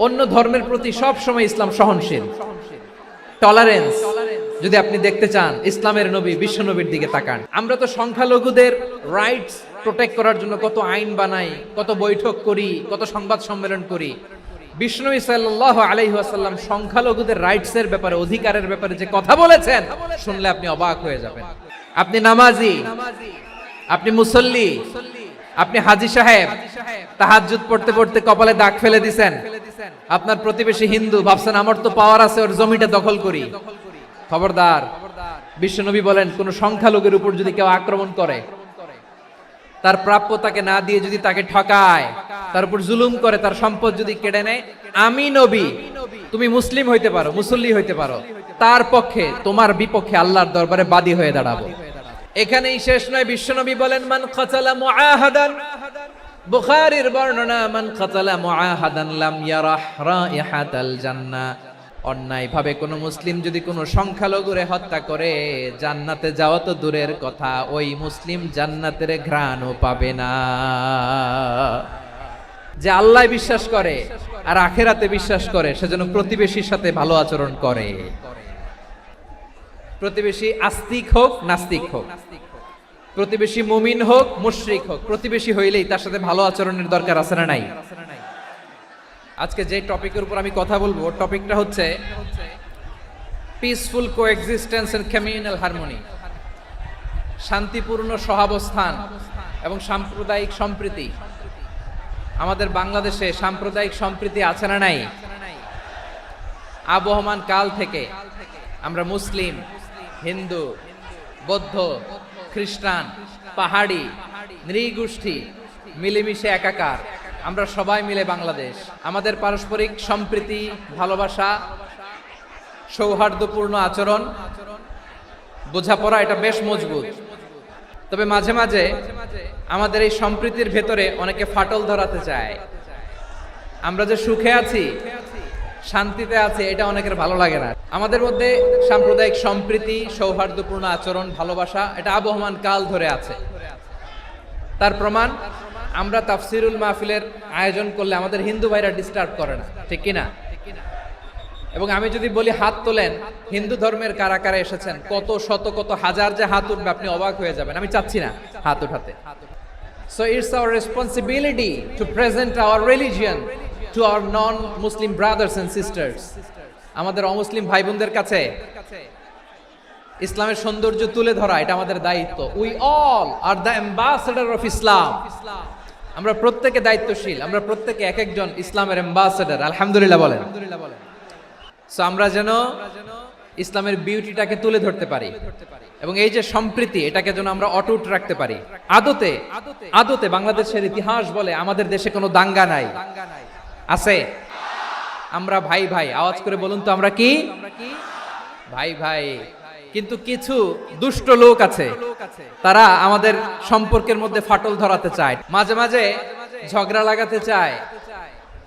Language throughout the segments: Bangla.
অন্য ধর্মের প্রতি সব সময় ইসলাম সহনশীল, টলারেন্স। যদি আপনি দেখতে চান ইসলামের নবী বিশ্ব নবীর দিকে তাকান। আমরা তো সংখ্যালঘুদের রাইটস প্রোটেক্ট করার জন্য কত আইন বানাই, কত বৈঠক করি, কত সংবাদ সম্মেলন করি। বিষ্ণু সাল্লাল্লাহু আলাইহি ওয়াসাল্লাম সংখ্যালঘুদের রাইটস এর ব্যাপারে, অধিকারের ব্যাপারে যে কথা বলেছেন, শুনলে আপনি অবাক হয়ে যাবেন। আপনি নামাজি, আপনি মুসল্লি, আপনি হাজী সাহেব, তাহাজ্জুদ পড়তে পড়তে কপালে দাগ ফেলে দিছেন। আপনার প্রতিবেশী হিন্দু, ভাবছেন আমার তো পাওয়ার আছে, ওর জমিটা দখল করি। খবরদার, বিশ্বনবী বলেন কোন সংখ্যালঘুর উপর যদি কেউ আক্রমণ করে, তার প্রাপ্য তাকে না দিয়ে যদি তাকে ঠকায়, তার উপর জুলুম করে, তার সম্পদ যদি কেড়ে নেয়, আমি নবী, তুমি মুসলিম হইতে পারো, মুসল্লি হইতে পারো, তার পক্ষে তোমার বিপক্ষে আল্লাহর দরবারে বাদী হয়ে দাঁড়াবো। এখানেই শেষ নয়, বিশ্বনবী বলেন মান কাতালা মুআহাদান, বুখারীর বর্ণনা, মান কাতালা মুআহাদান লাম ইয়ারাহ রাইহাতাল জান্নাহ। অন্যায় ভাবে কোন মুসলিম যদি কোন সংখ্যালঘুরে হত্যা করে, জান্নাতে যাওয়া তো দূরের কথা, ওই মুসলিম জান্নাতের ঘ্রাণও পাবে না। যে আল্লাহ বিশ্বাস করে আর আখিরাতে বিশ্বাস করে, সেজন্য প্রতিবেশীর সাথে ভালো আচরণ করে। প্রতিবেশী আস্তিক হোক নাস্তিক হোক, প্রতিবেশী মুমিন হোক মুশরিক হোক, প্রতিবেশী হইলেই তার সাথে ভালো আচরণের দরকার আছে না নাই? আজকে যে টপিকের উপর আমি কথা বলবো, টপিকটা হচ্ছে peaceful coexistence and communal harmony, শান্তিপূর্ণ সহাবস্থান এবং সাম্প্রদায়িক সম্প্রীতি। আমাদের বাংলাদেশে সাম্প্রদায়িক সম্প্রীতি আছে না নাই? আবহমান কাল থেকে আমরা মুসলিম, হিন্দু, বৌদ্ধ, খ্রিস্টান, পাহাড়ি, নৃগোষ্ঠী মিলেমিশে একাকার, আমরা সবাই মিলে বাংলাদেশ। আমাদের পারস্পরিক সম্প্রীতি, ভালোবাসা, সৌহার্দ্যপূর্ণ আচরণ, বোঝাপড়া, এটা বেশ মজবুত। তবে মাঝে মাঝে আমাদের এই সম্প্রীতির ভেতরে অনেকে ফাটল ধরাতে চায়। আমরা যে সুখে আছি, শান্তিতে আছে, এটা অনেকের ভালো লাগে না। আমাদের মধ্যে সাম্প্রদায়িক সম্প্রীতি, সৌহার্দ্যপূর্ণ আচরণ, ভালোবাসা, এটা আবহমান কাল ধরে আছে। তার প্রমাণ, আমরা তাফসিরুল মাহফিলের আয়োজন করলে আমাদের হিন্দু ভাইরা ডিস্টার্ব করে না, ঠিক কিনা? এবং আমি যদি বলি হাত তোলেন, হিন্দু ধর্মের কারা কারা এসেছেন, কত শত কত হাজার যে হাত উঠবে, আপনি অবাক হয়ে যাবেন। আমি চাচ্ছি না হাত উঠাতে। So it's our responsibility to present our religion to our non-Muslim brothers and sisters. আমাদের অমুসলিম ভাই বোনদের কাছে ইসলামের সৌন্দর্য তুলে ধরা, এটা আমাদের দায়িত্ব। We all are the ambassador of Islam. আমরা প্রত্যেকে দায়িত্বশীল, আমরা প্রত্যেকে এক একজন ইসলামের অ্যাম্বাসেডর। আলহামদুলিল্লাহ বলেন। সো আমরা যেন ইসলামের বিউটিটাকে তুলে ধরতে পারি এবং এই যে সম্প্রীতি, এটাকে যেন আমরা অটুট রাখতে পারি। আদতে বাংলাদেশের ইতিহাস বলে আমাদের দেশে কোনো দাঙ্গা নাই, আছে? আমরা ভাই ভাই, আওয়াজ করে বলুন তো, আমরা কি ভাই ভাই? কিন্তু কিছু দুষ্ট লোক আছে, তারা আমাদের সম্পর্কের মধ্যে ফাটল ধরাতে চায়, মাঝে মাঝে ঝগড়া লাগাতে চায়।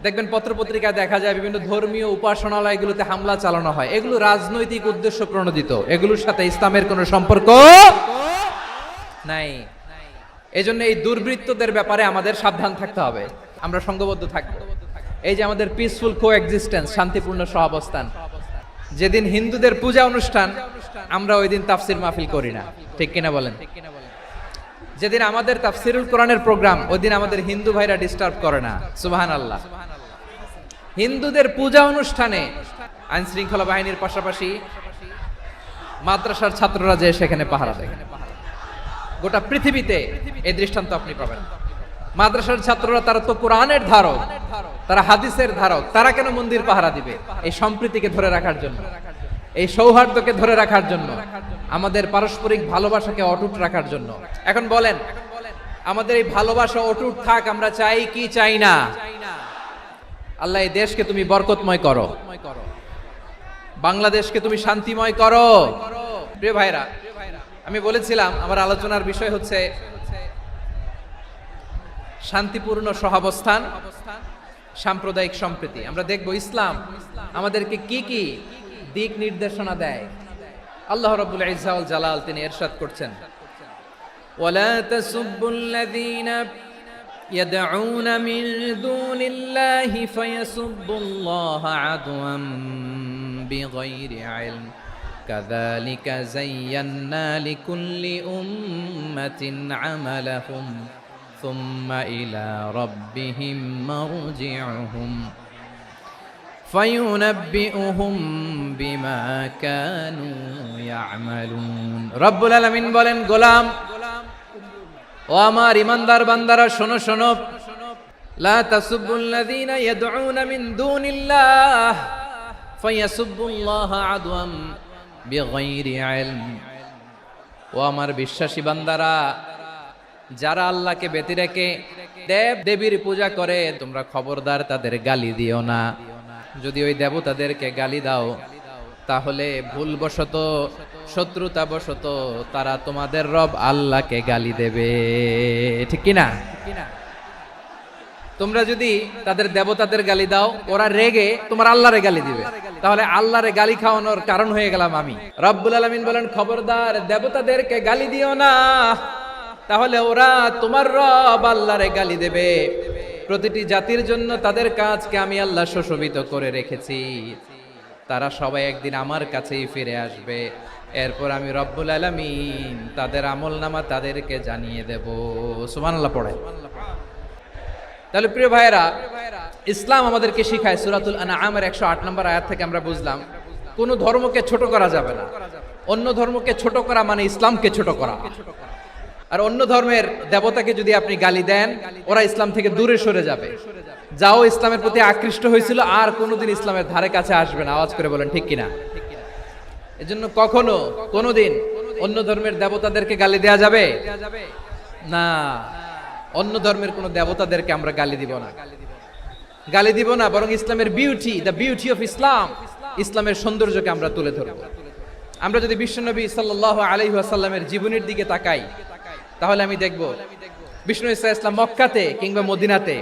দেখবেন পত্রপত্রিকায় দেখা যায় বিভিন্ন ধর্মীয় উপাসনালয়গুলোতে হামলা চালানো হয়। এগুলো রাজনৈতিক উদ্দেশ্য প্রণোদিত, এগুলোর সাথে ইসলামের কোনো সম্পর্ক নাই। এজন্য এই দুর্বৃত্তদের ব্যাপারে আমাদের সাবধান থাকতে হবে, আমরা সংঘবদ্ধ থাকবো। এই যে আমাদের পিসফুল কোএক্সিস্টেন্স, শান্তিপূর্ণ সহাবস্থান। যেদিন হিন্দুদের পূজা অনুষ্ঠান, আমরা ওই দিন তাফসির মাহফিল করি না, ঠিক কিনা বলেন? যেদিন আমাদের তাফসিরুল কোরআনের প্রোগ্রাম, ওই দিন আমাদের হিন্দু ভাইরা ডিস্টার্ব করে না। সুবহানাল্লাহ। হিন্দুদের পূজা অনুষ্ঠানে আইন শৃঙ্খলা বাহিনীর পাশাপাশি মাদ্রাসার ছাত্ররা যে সেখানে পাহারা দেয়। গোটা পৃথিবীতে এই দৃষ্টান্ত আপনি পাবেন। মাদ্রাসার ছাত্ররা, তারা তো কোরআনের ধারক, তারা হাদিসের ধারক, তারা কেন মন্দির পাহারা দিবে? এই সম্প্রীতিকে ধরে রাখার জন্য, এই সৌহার্দ্যকে ধরে রাখার জন্য, আমাদের পারস্পরিক ভালোবাসাকে অটুট রাখার জন্য। এখন বলেন, আমাদের এই ভালোবাসা অটুট থাক, আমরা চাই কি চাই না? আল্লাহ এই দেশকে তুমি বরকতময় করো, বাংলাদেশকে তুমি শান্তিময় করো। প্রিয় ভাইরা, আমি বলেছিলাম আমার আলোচনার বিষয় হচ্ছে শান্তিপূর্ণ সহাবস্থান, সাম্প্রদায়িক সম্প্রীতি। আমরা দেখব ইসলাম আমাদেরকে কি কি দিক নির্দেশনা দেয়। আল্লাহ রাব্বুল ইজ্জা ওয়াল জালাল তিনি ইরশাদ করছেন, ওয়ালা তাসুব্বুল্লাযীনা يدعون من دون الله فيسبوا الله عدوا بغير علم كذلك زينا لكل أمة عملهم ثم إلى ربهم مرجعهم فينبئهم بما كانوا يعملون رب العالمين বলেন গোলাম ও আমার ইমানদার বান্দারা শোনো শোনো লা তাসুবুল্লাযীনা ইয়াদউনা মিন দুনিল্লাহ ফায়াসুবুল্লাহা আদওয়াম বিগাইরি ইলম ও আমার বিশ্বাসী বান্দারা যারা আল্লাহকে ব্যতি রেখে দেব দেবীর পূজা করে তোমরা খবরদার তাদের গালি দিও না যদি ওই দেবতাদেরকে গালি দাও তাহলে ভুলবশত শত্রুতাবশত তারা তোমাদের রব আল্লাহকে গালি দেবে ঠিক কি না তোমরা যদি তাদের দেবতাদের গালি দাও ওরা রেগে তোমার আল্লাহরে গালি দিবে তাহলে আল্লাহরে গালি খাওয়ানোর কারণ হয়ে গেলাম আমি রব্বুল আলামিন বলেন খবরদার দেবতাদেরকে গালি দিও না তাহলে ওরা তোমার রব আল্লাহরে গালি দেবে প্রতিটি জাতির জন্য তাদের কাজকে আমি আল্লাহ সুশোভিত করে রেখেছি তারা সবাই একদিন আমার কাছেই ফিরে আসবে এরপর আমি রব্বুল আলামিন তাদের আমলনামা তাদেরকে জানিয়ে দেব সুবহানাল্লাহ পড়ে তাহলে প্রিয় ভাইরা ইসলাম আমাদেরকে শিখায় সূরাতুল আনআমের 108 নম্বর আয়াত থেকে আমরা বুঝলাম কোন ধর্মকে ছোট করা যাবে না অন্য ধর্মকে ছোট করা মানে ইসলামকে ছোট করা আর অন্য ধর্মের দেবতাকে যদি আপনি গালি দেন ওরা ইসলাম থেকে দূরে সরে যাবে যাও ইসলামের প্রতি আকৃষ্ট হয়েছিল আর কোনোদিন ইসলামের ধারে কাছে আসবে না আওয়াজ করে বলেন ঠিক কিনা এজন্য কখনো কোনোদিন অন্য ধর্মের দেবতাদেরকে গালি দেয়া যাবে না অন্য ধর্মের কোন দেবতাদেরকে আমরা গালি দিব না বরং ইসলামের beauty the beauty of Islam ইসলামের সৌন্দর্যকে আমরা তুলে ধরব আমরা যদি বিশ্বনবী সাল্লাল্লাহু আলাইহি ওয়াসাল্লামের জীবনের দিকে তাকাই তাহলে আমি দেখব বিষ্ণু ঈসা ইসলাম মক্কাতে কিংবা মদিনাতে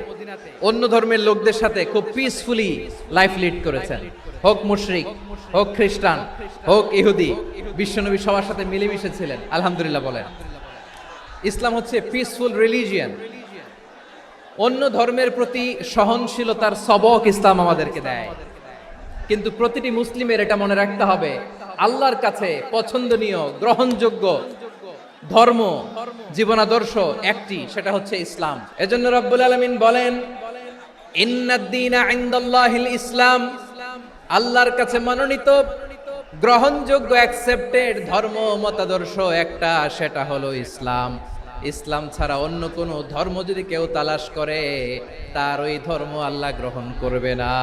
অন্য ধর্মের লোকদের সাথে খুব পিসফুলি লাইফ লিড করেছেন হোক মুশরিক হোক খ্রিস্টান হোক ইহুদি বিশ্বনবী সবার সাথে মিলেমিশে ছিলেন আলহামদুলিল্লাহ বলেন ইসলাম হচ্ছে পিসফুল রিলিজিয়ন অন্য ধর্মের প্রতি সহনশীলতার সবক ইসলাম আমাদেরকে দেয় কিন্তু প্রতিটি মুসলিমের এটা মনে রাখতে হবে আল্লাহর কাছে পছন্দনীয় গ্রহণযোগ্য ধর্ম জীবনাদর্শ একটি সেটা হচ্ছে ইসলাম এজন্য রব্বুল আলামিন বলেন ইন্নাদ-দীনা ইনদাল্লাহিল ইসলাম আল্লাহর কাছে মনোনীত গ্রহণযোগ্য অ্যাকসেপ্টেড ধর্ম মতাদর্শ একটা সেটা হলো ইসলাম ইসলাম ছাড়া অন্য কোনো ধর্ম যদি কেউ তালাশ করে তার ওই ধর্ম আল্লাহ গ্রহণ করবে না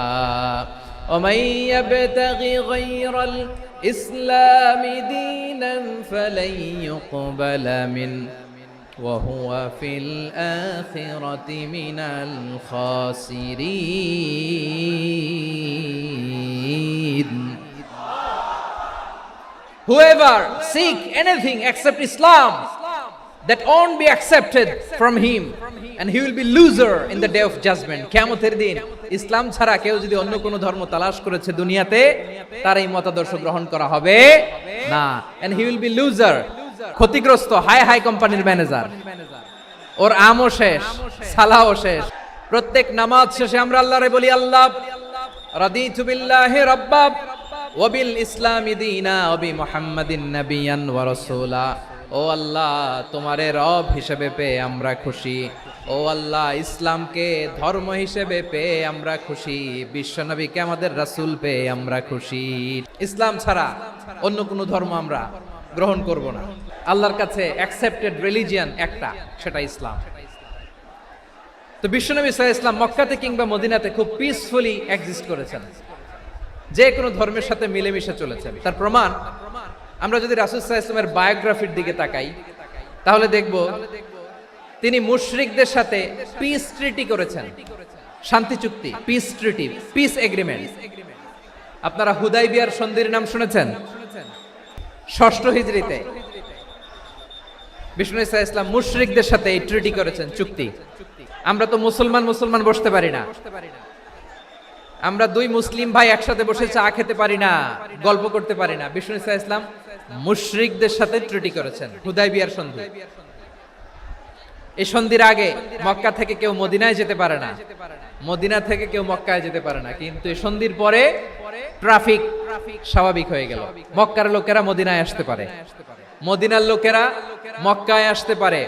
ومن يبتغي غير الإسلام دينا فلن يقبل منه وهو في الآخرة من الخاسرين Whoever seek anything except Islam that won't be accepted from him and he will be loser in the day of judgment কিয়ামতের দিন ইসলাম ছাড়া কেউ যদি অন্য কোনো ধর্ম তালাশ করেছে দুনিয়াতে তার এই মতাদর্শ গ্রহণ করা হবে না and he will be loser ক্ষতিগ্রস্ত হাই হাই কোম্পানির ম্যানেজার ওর আমও শেষ সালাও শেষ প্রত্যেক নামাজ শেষে আমরা আল্লাহরে বলি আল্লাহ রাদিতু বিল্লাহি রাব্বা ওয়া বিল ইসলামি দীনা ওয়া বি মুহাম্মাদিন নাবিয়ান ওয়া রাসূলা ও আল্লাহ তোমারে রব হিসেবে পেয়ে আমরা খুশি ও আল্লাহ ইসলামকে ধর্ম হিসেবে পেয়ে আমরা খুশি বিশ্বনবীকে আমাদের রাসূল পেয়ে আমরা খুশি ইসলাম ছাড়া অন্য কোনো ধর্ম আমরা গ্রহণ করব না আল্লাহর কাছে অ্যাকসেপ্টেড রিলিজিয়ন একটা সেটা ইসলাম তো বিশ্বনবী সাল্লাল্লাহু আলাইহি ওয়াসাল্লাম মক্কাতে কিংবা মদিনাতে খুব পিসফুলি এক্সিস্ট করেছেন যে কোনো ধর্মের সাথে মিলেমিশে চলেছেন তার প্রমাণ আমরা যদি রাসূল সাল্লাল্লাহু আলাইহি ওয়াসাল্লামের বায়োগ্রাফির দিকে তাকাই তাহলে দেখব তিনি মুশরিকদের সাথে পিস ট্রিটি করেছেন শান্তি চুক্তি পিস ট্রিটি পিস এগ্রিমেন্ট আপনারা হুদাইবিয়ার সন্ধির নাম শুনেছেন ষষ্ঠ হিজরিতে বিষ্ণু ঈসা ইসলাম মুশরিকদের সাথে এই ট্রিটি করেছেন চুক্তি আমরা তো মুসলমান বসতে পারি না আমরা দুই মুসলিম ভাই একসাথে বসে চা খেতে পারি না গল্প করতে পারি না বিষ্ণু ঈসা ইসলাম মুশরিকদের সাথে ট্রিটি করেছেন হুদাইবিয়ার সন্ধি এই সন্ধির আগে মক্কা থেকে কেউ মদিনায় যেতে পারে না, মদিনা থেকে কেউ মক্কায় যেতে পারে না, কিন্তু এই সন্ধির পরে ট্রাফিক স্বাভাবিক হয়ে গেল। মক্কার লোকেরা মদিনায় আসতে পারে, মদিনার লোকেরা মক্কায় আসতে পারে।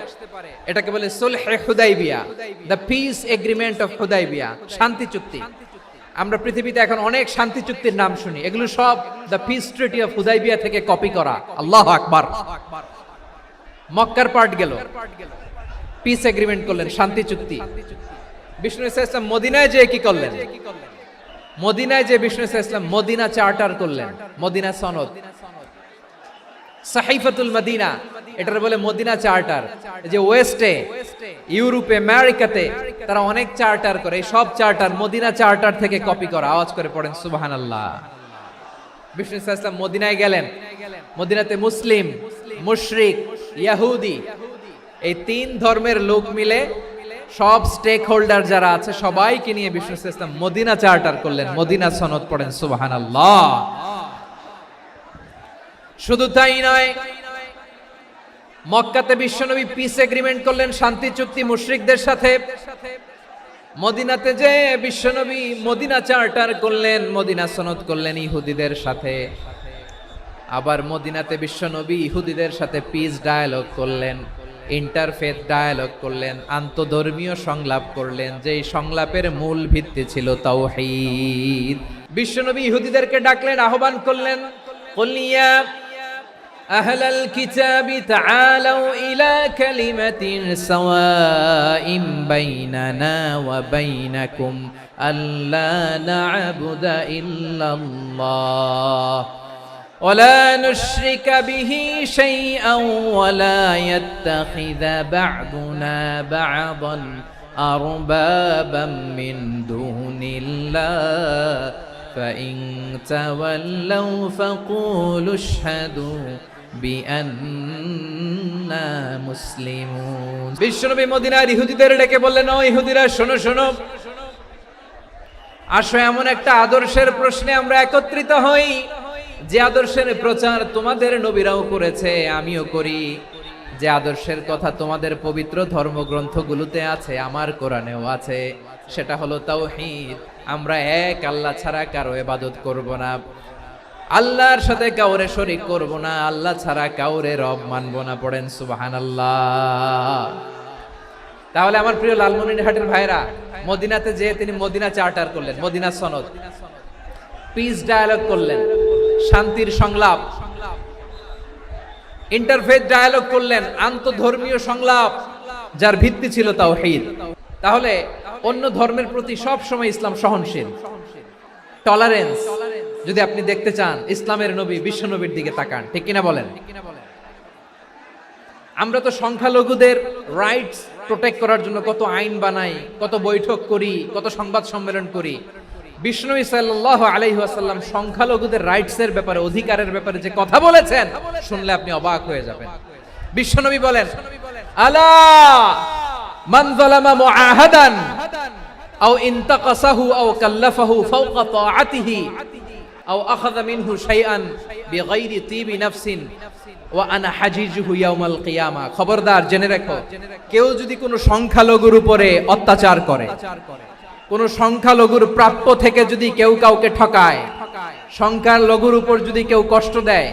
এটাকে বলে সুলহে হুদাইবিয়া, the peace agreement of Hudaybiyyah, শান্তি চুক্তি। আমরা পৃথিবীতে এখন অনেক শান্তি চুক্তির নাম শুনি, এগুলো সব the piece treaty of Hudaibiya থেকে কপি করা। আল্লাহু আকবার। মক্কার পার্ট গেল, পিস এগ্রিমেন্ট করলেন, শান্তি চুক্তি। বিষ্ণু ইসলাম মদিনায় যে কি করলেন? মদিনায় যে বিষ্ণু ইসলাম মদিনা চার্টার করলেন, মদিনা সনদ, সাহিফাতুল মদিনা, এটার বলে মদিনা চার্টার। যে ওয়েস্টে, ইউরোপে, আমেরিকাতে তারা অনেক চার্টার করে, এই সব চার্টার মদিনা চার্টার থেকে কপি করা। আওয়াজ করে পড়েন সুবহানাল্লাহ। বিষ্ণু ইসলাম মদিনায় গেলেন, মদিনাতে মুসলিম, মুশরিক, ইহুদি, এই তিন ধর্মের লোক মিলে সব স্টেক হোল্ডার যারা আছে সবাইকে নিয়ে বিষ্ণু ইসলাম মদিনা চার্টার করলেন, মদিনা সনদ। পড়েন সুবহানাল্লাহ। শুধু তাই নয়, মক্কাতে বিশ্বনবী পিস এগ্রিমেন্ট করলেন, শান্তি চুক্তি মুশরিকদের সাথে। মদিনাতে যে বিশ্বনবী মদিনা চার্টার করলেন, মদিনা সনদ করলেন ইহুদিদের সাথে। আবার মদিনাতে বিশ্বনবী ইহুদিদের সাথে পিস ডায়ালগ করলেন, ইন্টারফেথ ডায়ালগ করলেন, আন্তধর্মীয় সংলাপ করলেন, যেই সংলাপের মূল ভিত্তি ছিল তাওহীদ। বিশ্বনবী ইহুদিদেরকে ডাকলেন, আহ্বান করলেন, কুল ইয়া আহলাল কিতাবি তাআলাউ ইলা কালিমাতিন সাওয়াইন বাইনানা ওয়া বাইনাকুম আল্লা না'বুদা ইল্লাল্লাহ ولا نشرك به شيئا ولا يتخذ بعضنا بعضا أربابا من دون الله فإن تولوا فقولوا اشهدوا بأننا مسلمون। বিশ্বনবী মদিনার ইহুদিদের ডেকে বললেন, ও ইহুদিরা, শোনো শোনো, আসো এমন একটা আদর্শের প্রশ্নে আমরা একত্রিত হই, যে আদর্শের প্রচার তোমাদের নবীরাও করেছে, আমিও করি, যে আদর্শের কথা তোমাদের পবিত্র ধর্মগ্রন্থগুলোতে আছে, আমার কোরআনেও আছে, সেটা হলো তাওহীদ। আমরা এক আল্লাহ ছাড়া কারো ইবাদত করব না, আল্লাহর সাথে কাউরে শরীক করব না, আল্লাহ ছাড়া কাউরে রব মানব না। পড়েন সুবহানাল্লাহ। তাহলে আমার প্রিয় লালমনিরহাটের ভাইরা, মদিনাতে যে তিনি মদিনা চার্টার করলেন, মদিনা সনদ, পিস ডায়ালগ করলেন, শান্তির সংলাপ, ইন্টারফেথ ডায়ালগ করলেন, আন্তধর্মীয় সংলাপ, যার ভিত্তি ছিল তাওহীদ। তাহলে অন্য ধর্মের প্রতি সব সময় ইসলাম সহনশীল, টলারেন্স। যদি আপনি দেখতে চান ইসলামের নবী বিশ্ব নবীর দিকে তাকান, ঠিক কিনা বলেন? আমরা তো সংখ্যালঘুদের রাইটস প্রোটেক্ট করার জন্য কত আইন বানাই, কত বৈঠক করি, কত সংবাদ সম্মেলন করি। বিষ্ণু সাল্লাল্লাহু আলাইহি ওয়াসাল্লাম সংখ্যালঘুদের রাইটসের ব্যাপারে, অধিকারের ব্যাপারে যে কথা বলেছেন, শুনলে আপনি অবাক হয়ে যাবেন। বিশ্বনবী বলেন, আলা মান যালামা মুআহাদান আও ইনতাকাসাহু আও কাল্লাফাহু ফাওকা তাআতিহি আও আখাযা মিনহু শাইআন বিগাইরি তিবি নাফসিন ওয়া আনা হাজিজুহু ইয়াউমাল কিয়ামা। খবরদার, জেনে রাখো, কেউ যদি কোনো সংখ্যালঘুর উপরে অত্যাচার করে, কোন সংখ্যালঘুর প্রাপ্য থেকে যদি কেউ কাউকে ঠকায়, সংখ্যালঘুর উপর যদি কেউ কষ্ট দেয়,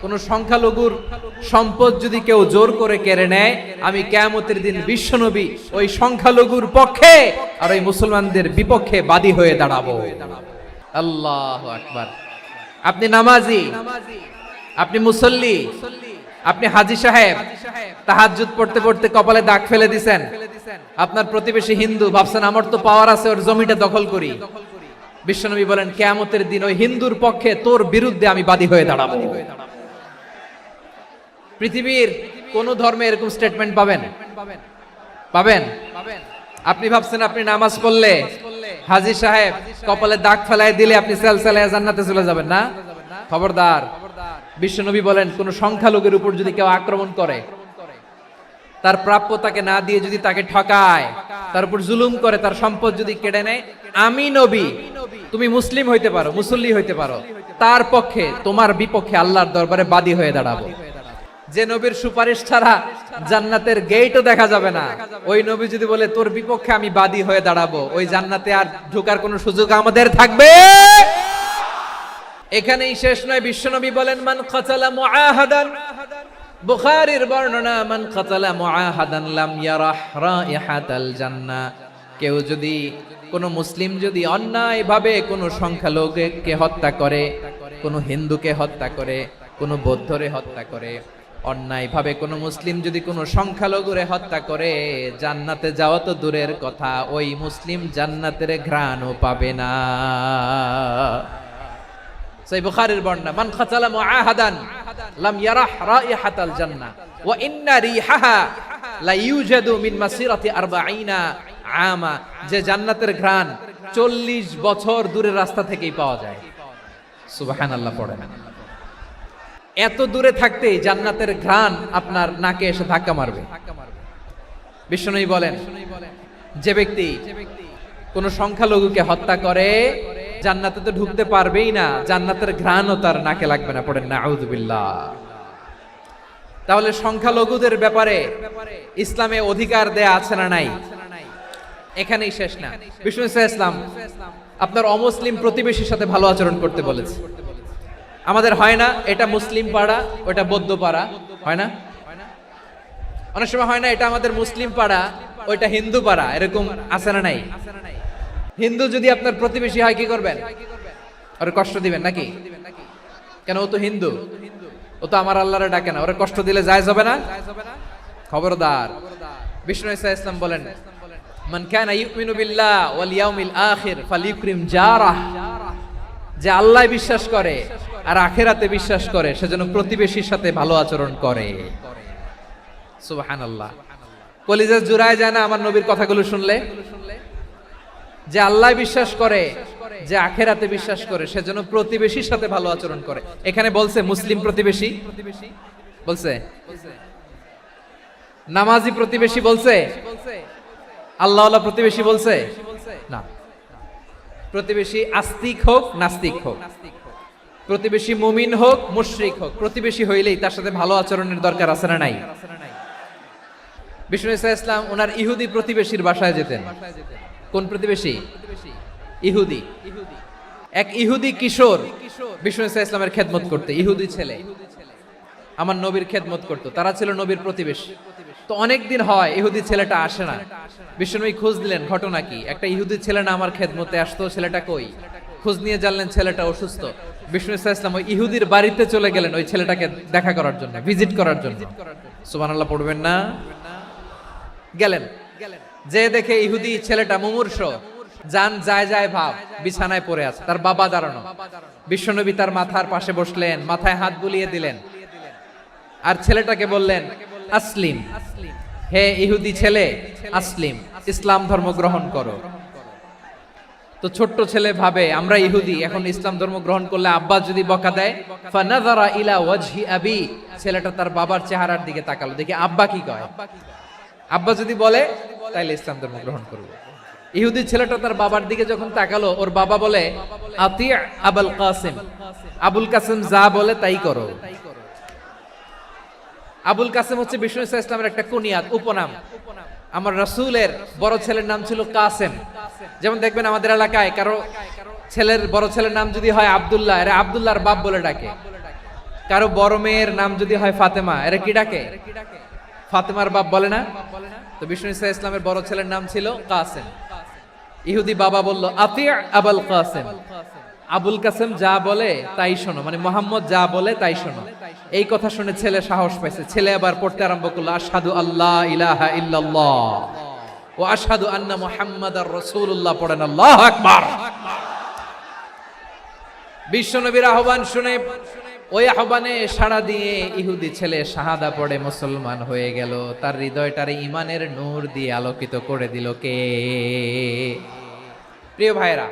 কোন সংখ্যালঘুর সম্পদ যদি কেউ জোর করে কেড়ে নেয়, আমি কিয়ামতের দিন বিশ্বনবী ওই সংখ্যালঘুর পক্ষে আর ওই মুসলমানদের বিপক্ষে বাদী হয়ে দাঁড়াবো। আল্লাহু আকবার। আপনি নামাজি, আপনি মুসল্লি, আপনি হাজী সাহেব, তাহাজ্জুদ পড়তে পড়তে কপালে দাগ ফেলে দিছেন, আপনার প্রতিবেশী হিন্দু, ভাবছেন আমার তো পাওয়ার আছে, ওর জমিটা দখল করি। বিশ্বনবী বলেন, কিয়ামতের দিন ওই হিন্দুর পক্ষে তোর বিরুদ্ধে আমি বাদী হয়ে দাঁড়াবো। পৃথিবীর কোন ধর্মে এরকম স্টেটমেন্ট পাবেন? পাবেন? আপনি ভাবছেন আপনি নামাজ পড়লে হাজী সাহেব কপালে দাগ ফেলায় দিলে আপনি সেলসেলায় জান্নাতে চলে যাবেন না? খবরদার। বিশ্বনবী বলেন, কোন সংখ্যালঘুর উপর যদি কেউ আক্রমণ করে, তার প্রাপ্য তাকে না দিয়ে যদি তাকে ঠকায়, তার উপর জুলুম করে, তার সম্পদ যদি কেড়ে নেয়, আমি নবী, তুমি মুসলিম হইতে পারো, মুসল্লি হইতে পারো, তার পক্ষে তোমার বিপক্ষে আল্লাহর দরবারে বাদী হয়ে দাঁড়াবো। যে নবীর সুপারিশ ছাড়া জান্নাতের গেটও দেখা যাবে না, ওই নবী যদি বলে তোর বিপক্ষে আমি বাদী হয়ে দাঁড়াবো, ওই জান্নাতে আর ঢোকার কোনো সুযোগ আমাদের থাকবে? এখানেই শেষ নয়, বিশ্বনবী বলেন মান কাতালা মুআহাদান, বুখারীর বর্ণনা, মান কাতালা মুআহাদান লাম ইয়ারাহ রাইহাতাল জান্নাহ। কেউ যদি, কোন মুসলিম যদি অন্যায়ভাবে কোনো সংখ্যালঘুকে হত্যা করে, কোনো হিন্দুকে হত্যা করে, কোনো বৌদ্ধরে হত্যা করে, অন্যায়ভাবে কোনো মুসলিম যদি কোনো সংখ্যালঘুরে হত্যা করে, জান্নাতে যাওয়া তো দূরের কথা, ওই মুসলিম জান্নাতের ঘ্রাণও পাবে না। সহিহ বুখারীর বর্ণনা, মান কাতালা মুআহাদান লাম ইয়ারাহ রাইহাতাল জান্নাহ ওয়া ইন্না রিহাহা লা ইউজাদু মিন মাসিরাতি 40 আমা। যে জান্নাতের ঘ্রাণ 40 বছর দূরের রাস্তা থেকেই পাওয়া যায়। সুবহানাল্লাহ পড়েন। এত দূরে থাকতেই জান্নাতের ঘ্রাণ আপনার নাকে এসে ধাক্কা মারবে। বিশ্বনবী বলেন, যে ব্যক্তি কোন সংখ্যালঘুকে হত্যা করে জান্নাতে তো ঢুকতে পারবেই না, জান্নাতের ঘ্রাণও তার নাকে লাগবে না। পড়েন নাউযুবিল্লাহ। তাহলে সংখ্যালঘুদের ব্যাপারে ইসলামে অধিকার দেয়া আছে না নাই? এখানেই শেষ না, বিষ্ণু ইসলাম আপনার অমুসলিম প্রতিবেশীর সাথে ভালো আচরণ করতে বলেছে। আমাদের হয় না, এটা মুসলিম পাড়া, ওটা বৌদ্ধ পাড়া, হয় না? অনেক সময় হয় না, এটা আমাদের মুসলিম পাড়া, ওইটা হিন্দু পাড়া, এরকম আছে না নাই? হিন্দু যদি আপনার প্রতিবেশী হয় কি করবেন? ওর কষ্ট দিবেন নাকি? কেন? ও তো হিন্দু, ও তো আমার আল্লাহরে ডাকে না, ওরে কষ্ট দিলে জায়েজ হবে না? খবরদার। বিষ্ণু ইসলাম বলেন, মান কানা ইউমিনু বিল্লাহ ওয়াল ইয়াউমিল আখির ফালিউকরিম জারাহ। যে আল্লাহ বিশ্বাস করে আর আখিরাতে বিশ্বাস করে, সেজন্য প্রতিবেশীর সাথে ভালো আচরণ করে। সুবহানাল্লাহ। কলিজা জুড়ায় যায় না আমার নবীর কথাগুলো শুনলে? যে আল্লাহ বিশ্বাস করে, যে আখিরাতে বিশ্বাস করে, সেজন্য প্রতিবেশীর সাথে ভালো আচরণ করে। এখানে বলছে মুসলিম প্রতিবেশী বলছে, নামাজি প্রতিবেশী বলছে, আল্লাহওয়ালা প্রতিবেশী বলছে না। প্রতিবেশী আস্তিক হোক নাস্তিক হোক, প্রতিবেশী মুমিন হোক মুশরিক হোক, প্রতিবেশী হইলেই তার সাথে ভালো আচরণের দরকার আছে না নাই? বিষ্ণু ইসলাম ওনার ইহুদি প্রতিবেশীর বাসায় যেতেন। কোন প্রতিবেশী? ইহুদি। এক ইহুদি কিশোর বিষ্ণু ইসলামের খেদমত করতে, ইহুদি ছেলে আমার নবীর খেদমত করতো, তারা ছিল নবীর প্রতিবেশী। তো অনেক দিন হয় ইহুদি ছেলেটা আসে না। বিশ্বনবী খোঁজ দিলেন, ঘটনা কি? একটা ইহুদি ছেলে না আমার খেদমতে আসতো, ছেলেটা কই? খোঁজ নিয়ে জানলেন ছেলেটা অসুস্থ। বিষ্ণু ইসলাম ওই ইহুদির বাড়িতে চলে গেলেন ওই ছেলেটাকে দেখা করার জন্য, ভিজিট করার জন্য। সুবহানাল্লাহ পড়বেন না? গেলেন, যে দেখে ইহুদি ছেলেটা মুমূর্ষ, জান যায় যায় ভাব, বিছানায় পড়ে আছে, তার বাবা দাঁড়ানো। বিশ্বনবী তার মাথার পাশে বসলেন, মাথায় হাত বুলিয়ে দিলেন, আর ছেলেটাকে বললেন আসলিম, হে ইহুদি ছেলে আসলিম, ইসলাম ধর্ম গ্রহণ করো। তো ছোট্ট ছেলে ভাবে আমরা ইহুদি, এখন ইসলাম ধর্ম গ্রহণ করলে আব্বা যদি বকা দেয়, ফানাযারা ইলা ওয়াজহি আবি, ছেলেটা তার বাবার চেহারার দিকে তাকালো, দেখি আব্বা কি কয়। আব্বা যদি বলে তাইলে ইসলাম ধর্ম গ্রহণ করব। ইহুদি ছেলেটা তার বাবার দিকে যখন তাকালো, ওর বাবা বলে আতি আবুল কাসিম, আবুল কাসিম যা বলে তাই করো। আবুল কাসিম হচ্ছে বিষ্ণু ইসলামের একটা কুনিয়াত, উপনাম। আমার রাসূলের বড় ছেলের নাম ছিল কাসেম। যেমন দেখবেন আমাদের এলাকায় কারো ছেলের বড় ছেলের নাম যদি হয় আব্দুল্লাহ, এরা আব্দুল্লাহর বাপ বলে ডাকে। কারো বড় মেয়ের নাম যদি হয় ফাতেমা, এরা কি ডাকে? ফাতেমার বাপ বলে না? তো বিষ্ণু ইসলামের বড় ছেলের নাম ছিল কাসেম। ইহুদি বাবা বলল আতি আবুল কাসেম, আবুল কাসেম যা বলে তাই শোনো, মানে মোহাম্মদ যা বলে তাই শোনো। এই কথা শুনে ছেলে সাহস পাইছে, ছেলে আবার পড়তে আরম্ভ করলো আশহাদু আল্লাহ ইলাহা ইল্লাল্লাহ ওয়া আশহাদু আন্না মুহাম্মাদার রাসূলুল্লাহ। পড়েন আল্লাহু আকবার। বিশ্বনবীর আহ্বান শুনে ওই আহ্বানে সাড়া দিয়ে ইহুদি ছেলে শাহাদা পড়ে মুসলমান হয়ে গেল। তার হৃদয়টারে ইমানের নূর দিয়ে আলোকিত করে দিল কে? প্রিয় ভাইরা,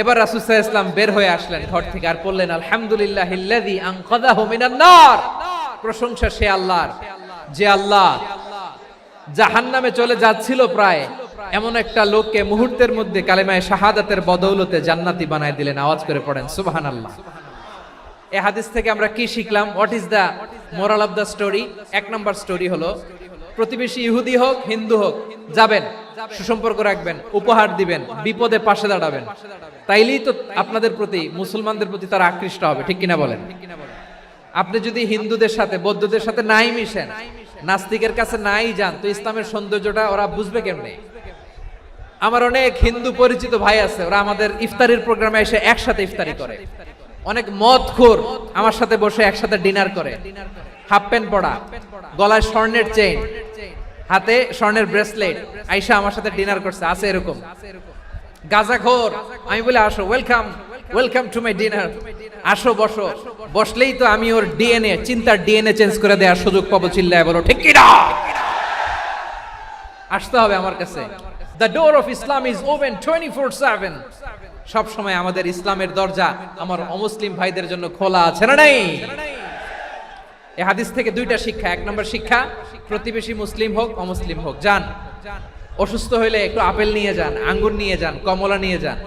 এবার রাসূল সাল্লাল্লাহু আলাইহি ওয়াসাল্লাম বের হয়ে আসলেন ঘর থেকে, আর বললেন আলহামদুলিল্লাহিল্লাযী আনকাযাহু মিনান নার। প্রশংসা সে আল্লাহর, যে আল্লাহ জাহান্নামে চলে যাচ্ছিল প্রায় এমন একটা লোককে মুহূর্তের মধ্যে কালেমায়ে শাহাদাতের বদৌলতে জান্নাতি বানায় দিলেন। আওয়াজ করে পড়েন সুবহানাল্লাহ। এই হাদিস থেকে আমরা কি শিখলাম? What is the moral of the story? এক নম্বর স্টোরি হলো, প্রতিবেশী ইহুদি হোক হিন্দু হোক, যাবেন, সুসম্পর্ক রাখবেন, উপহার দিবেন, বিপদে পাশে দাঁড়াবেন, তাইলেই তো আপনাদের প্রতি, মুসলমানদের প্রতি তারা আকৃষ্ট হবে, ঠিক কিনা বলেন? আপনি যদি হিন্দুদের সাথে বৌদ্ধদের সাথে নাই মিশেন, নাস্তিকের কাছে নাই যান, তো ইসলামের সৌন্দর্যটা ওরা বুঝবে কেমনে? আমার অনেক হিন্দু পরিচিত ভাই আছে, ওরা আমাদের ইফতারির প্রোগ্রামে এসে একসাথে ইফতারি করে। অনেক মদখোর আমার সাথে বসে একসাথে ডিনার করে, হাফ প্যান্ট পরা, গলায় স্বর্ণের চেইন, হাতে স্বর্ণের ব্রেসলেট, আইসা আমার সাথে ডিনার করছে, আছে এরকম। গাঁজাখোর, আমি বলে আসো, welcome welcome to my dinner, আসো বসো, বসলেই তো আমি ওর ডিএনএ, চিন্তার ডিএনএ চেঞ্জ করে দেওয়ার সুযোগ পাবো, চিল্লায় বলো ঠিক কি না? আসতে হবে আমার কাছে। The door of Islam is open 24/7. সব সময় আমাদের ইসলামের দরজা আমার অমুসলিম ভাইদের জন্য খোলা আছে না নাই? এই হাদিস থেকে দুইটা শিক্ষা। এক নম্বর শিক্ষা, প্রতিবেশী মুসলিম হোক অমুসলিম হোক, যান, অসুস্থ হইলে একটু আপেল নিয়ে যান, আঙ্গুর নিয়ে যান, কমলা নিয়ে যান,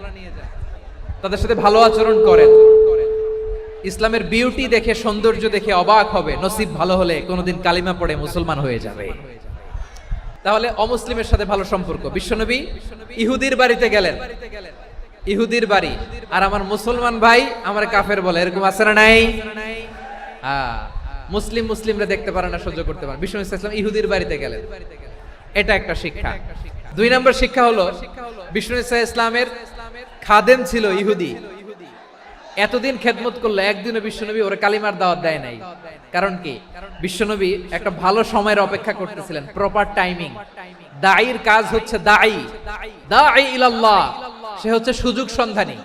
তাদের সাথে ভালো আচরণ করেন। ইসলামের বিউটি দেখে, সৌন্দর্য দেখে অবাক হবে, নসিব ভালো হলে কোনোদিন কালিমা পড়ে মুসলমান হয়ে যাবে। তাহলে অমুসলিমের সাথে ভালো সম্পর্ক। বিশ্বনবী ইহুদির বাড়িতে গেলেন, ইহুদির বাড়ি, আর আমার মুসলমান ভাই আমার কাফের বলে, এরকম আছে না নাই? মুসলিম মুসলিমরা দেখতে পারে না, সহ্য করতে পারে। বিশ্বনবী সাল্লাল্লাহু আলাইহি ওয়াসাল্লাম ইহুদির বাড়িতে গেলেন, এটা একটা শিক্ষা। দুই নম্বর শিক্ষা হলো, বিশ্বনবী সাল্লাল্লাহু আলাইহি ওয়াসাল্লামের খাদেম ছিল ইহুদি, এতদিন খেদমত করলো, একদিনও বিশ্বনবী ওরে কালিমার দাওয়াত দেয় নাই। কারণ কি? বিশ্বনবী একটা ভালো সময়ের অপেক্ষা করতেছিলেন, প্রপার টাইমিং। দাঈর কাজ হচ্ছে দাঈ, দাঈ ইলাল্লাহ, সে হচ্ছে সুযোগ সন্ধানী।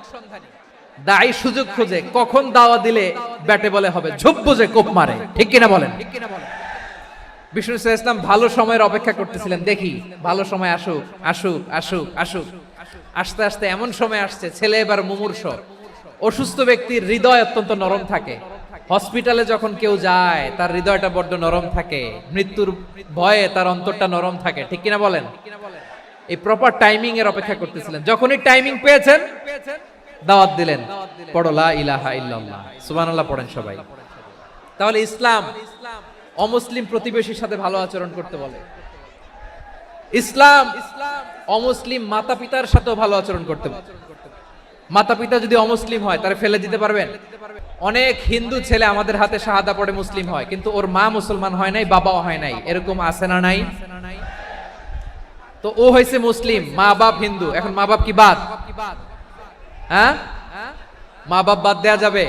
দাঈ সুযোগ খোঁজে, কখন দাওয়া দিলে ব্যাটে বলে হবে, ঝোপ বুঝে কোপ মারে, ঠিক কিনা বলেন? বিষ্ণু সাল্লাল্লাহু আলাইহি ওয়াসাল্লাম ভালো সময়ের অপেক্ষা করতেছিলেন, দেখি ভালো সময় আসুক আসুক আসুক আসুক। আস্তে আস্তে এমন সময় আসছে, ছেলে এবার মুমূর্ষ, অসুস্থ ব্যক্তির হৃদয় অত্যন্ত নরম থাকে। হসপিটালে যখন কেউ যায় তার হৃদয়টা বড্ড নরম থাকে, মৃত্যুর ভয়ে তার অন্তরটা নরম থাকে, ঠিক কিনা বলেন? এই প্রপার টাইমিং এর অপেক্ষা করতেছিলেন, যখনই টাইমিং পেয়েছেন দাওয়াত দিলেন, পড়ো লা ইলাহা ইল্লাল্লাহ, সুবহানাল্লাহ পড়েন সবাই। তাহলে ইসলাম অমুসলিম প্রতিবেশীর সাথে ভালো আচরণ করতে বলে। ইসলাম অমুসলিম মাতা পিতার সাথেও ভালো আচরণ করতে বলে। মাতা পিতা যদি অমুসলিম হয় তারা ফেলে দিতে পারবেন? অনেক হিন্দু ছেলে আমাদের হাতে শাহাদা পড়ে মুসলিম হয়, কিন্তু ওর মা মুসলমান হয় নাই, বাবাও হয় নাই, এরকম আছে না নাই? তো ও হয়েছে মুসলিম, মা বাপ হিন্দু, এখন মা বাপ কি বাদ? হ্যাঁ, মা বাপ বাদ দেয়া যাবে?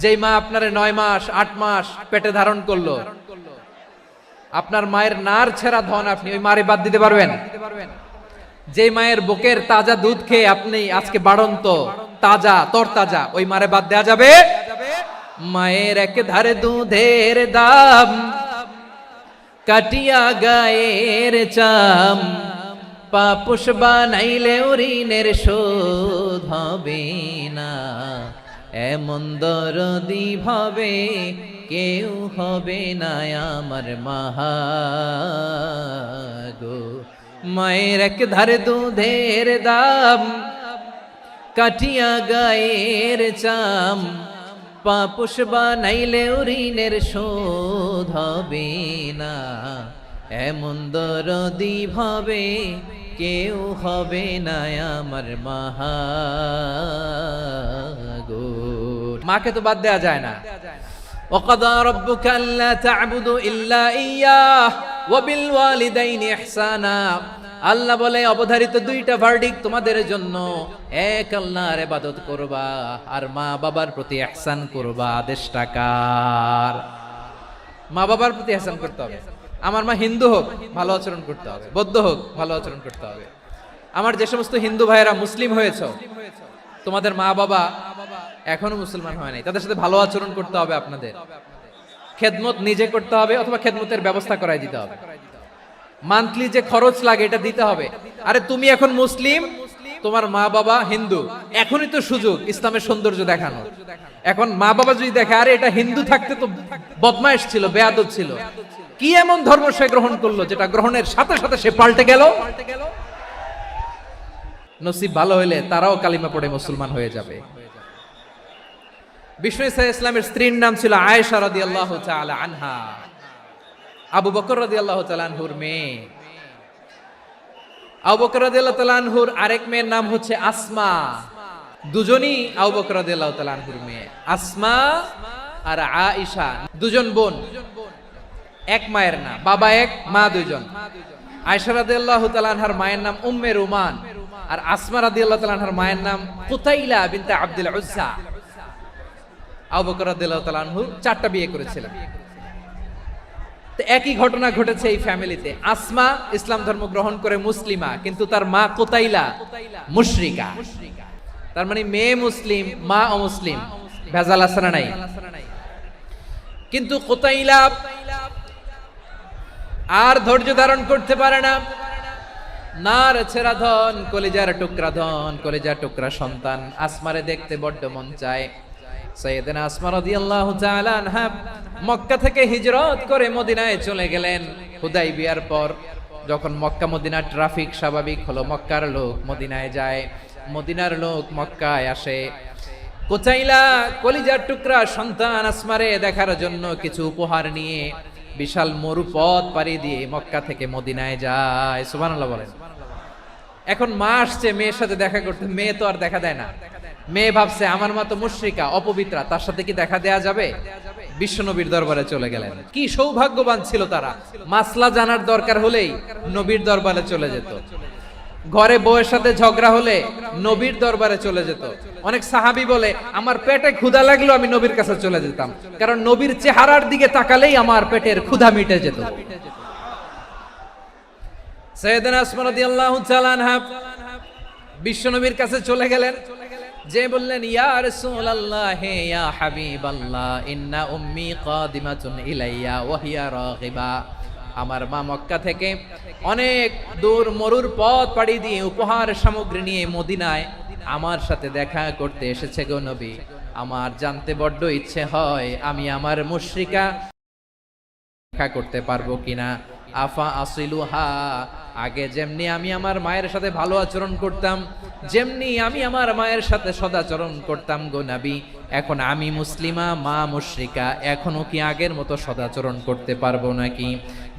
যেই মা আপনারে 9 মাস 8 মাস পেটে ধারণ করলো, আপনার মায়ের নার ছেঁড়া ধন, আপনি ওই মারে বাদ দিতে পারবেন? যে মায়ের বুকের তাজা দুধ খেয়ে আপনি আজকে বাড়ন্ত তাজা তরতাজা, ওই মারে বাদ দেয়া যাবে? মায়ের এক ধারে দুধের দাম, কাটিয়া গায়ের চাম, পাপুষ বানাইলে ঋণের শোধ হবে না, এমন দরদি ভাবে কেউ হবে না আমার মাগো। মায়ের এক ধারে দুধের দাম, কাটিয়া গায়ের চাম, পাপুষ বানাইলে ঋণের শোধ হবে না, এমন দরদি ভাবে কেউ হবে না আমার মাগো। মাকে তো বাদ দেয়া যায় না। وقضى ربك ألا تعبدوا إلا إياه وبالوالدين إحسانا। আল্লাহ বলে অবধারিত দুইটা ভার্ডিক তোমাদের জন্য, এক আল্লাহর ইবাদত করবা আর মা বাবার প্রতি ইহসান করবা। আদেশটা কার? মা বাবার প্রতি ইহসান করতে হবে। আমার মা হিন্দু হোক ভালো আচরণ করতে হবে, বৌদ্ধ হোক ভালো আচরণ করতে হবে। আমার যে সমস্ত হিন্দু ভাইয়েরা মুসলিম হয়েছে, তোমাদের মা বাবা এখনো মুসলমান হয় নাই, তাদের সাথে ভালো আচরণ করতে হবে। আপনাদের খেদমত নিজে করতে হবে অথবা খেদমতের ব্যবস্থা করাই দিতে হবে। মান্থলি যে খরচ লাগে এটা দিতে হবে। আরে তুমি এখন মুসলিম, তোমার মা বাবা হিন্দু, এখনই তো সুযোগ ইসলামের সৌন্দর্য দেখানো। এখন মা বাবা যদি দেখে আরে এটা হিন্দু থাকতে তো বদমাইশ ছিল, বেয়াদব ছিল, কি এমন ধর্ম সে গ্রহণ করলো যেটা গ্রহণের সাথে সাথে সে পাল্টে গেল, নসিব ভালো হইলে তারাও কালিমা পড়ে মুসলমান হয়ে যাবে। বিষ্ণু ইসলামের স্ত্রীর নাম ছিল আয়েশা রাদিয়াল্লাহু তাআলা আনহা, আবু বকর রাদিয়াল্লাহু তাআলা আনহুর মেয়ে। আবু বকর রাদিয়াল্লাহু তাআলা আনহুর আরেক মেয়ের নাম হচ্ছে আসমা। দুজনই আবু বকর রাদিয়াল্লাহু তাআলা আনহুর মেয়ে, আসমা আর আয়েশা, দুজন বোন, এক মায়ের না, বাবা এক মা দুইজন। আয়েশা রাদিয়াল্লাহু তাআলা আনহার মায়ের নাম উম্মে রুমান, আর আসমা রাদিয়াল্লাহু তাআলা আনহার মায়ের নাম কুতাইলা বিনতে আব্দুল উজ্জা। আবু বকর রাদিয়াল্লাহু তাআলা আনহু 4টা বিয়ে করেছিলেন। তো একই ঘটনা ঘটেছে এই ফ্যামিলিতে। আসমা ইসলাম ধর্ম গ্রহণ করে মুসলিমা, কিন্তু তার মা কুতাইলা মুশরিকা। তার মানে মেয়ে মুসলিম, মা অমুসলিম, ভেজাল আছে না নাই? কিন্তু কুতাইলা আর ধৈর্য ধারণ করতে পারে না। নার ছেড়া ধন, কলিজার টুকরা ধন, কলিজার টুকরা সন্তান আসমারে দেখতে বড্ড মন চায়। সাইয়েদনা আসমা রাদিয়াল্লাহু তাআলা আনহা মক্কা থেকে হিজরত করে মদিনায় চলে গেলেন হুদাইবিয়ার পর। যখন মক্কা মদিনা ট্রাফিক স্বাভাবিক হলো, মক্কার লোক মদিনায় যায়, মদিনার লোক মক্কায় আসে। কুতাইলা কলিজার টুকরা সন্তান আসমারে দেখার জন্য কিছু উপহার নিয়ে বিশাল মরুপথ পাড়ি দিয়ে মক্কা থেকে মদিনায় যায়। সুবহানাল্লাহ বলেন। এখন মা আসছে মেয়ের সাথে দেখা করতে, মেয়ে তো আর দেখা দেয় না। মেয়ে ভাবছে আমার মা তো মুশরিকা, অপবিত্রা, তার সাথে কি দেখা দেয়া যাবে? বিশ্বনবীর দরবারে চলে গেলেন। কি সৌভাগ্যবান ছিল তারা, মাসলা জানার দরকার হলেই নবীর দরবারে চলে যেত। ঘরে বউয়ের সাথে ঝগড়া হলে নবীর দরবারে চলে যেত। অনেক সাহাবী বলে আমার পেটে ক্ষুধা লাগলো আমি নবীর কাছে চলে যেতাম, কারণ নবীর চেহারার দিকে তাকালেই আমার পেটের ক্ষুধা মিটে যেত। সাইয়েদনা আসমা রাদিয়াল্লাহু তাআলা আনহা বিশ্বনবীর কাছে চলে গেলেন, যে বললেন ইয়া রাসূলুল্লাহ ইয়া হাবিবাল্লাহ ইন্না উম্মি কাদিমাতুন ইলাইয়া ওয়া হিয়া রাগিবা। আমার মা মক্কা থেকে অনেক দূর মরুর পথ পাড়ি দিয়ে উপহার সামগ্রী নিয়ে মদিনায় আমার সাথে দেখা করতে এসেছে গো নবী। আমার জানতে বড্ড ইচ্ছে হয় আমি আমার মুশরিকা দেখা করতে পারবো কিনা। আফা আসিলুহা, আগে যেমনি আমি আমার মায়ের সাথে ভালো আচরণ করতাম, যেমনি আমি আমার মায়ের সাথে সদাচরণ করতাম গো নবী, এখন আমি মুসলিমা, মা মুশরিকা, এখনো কি আগের মতো সদাচরণ করতে পারবো নাকি?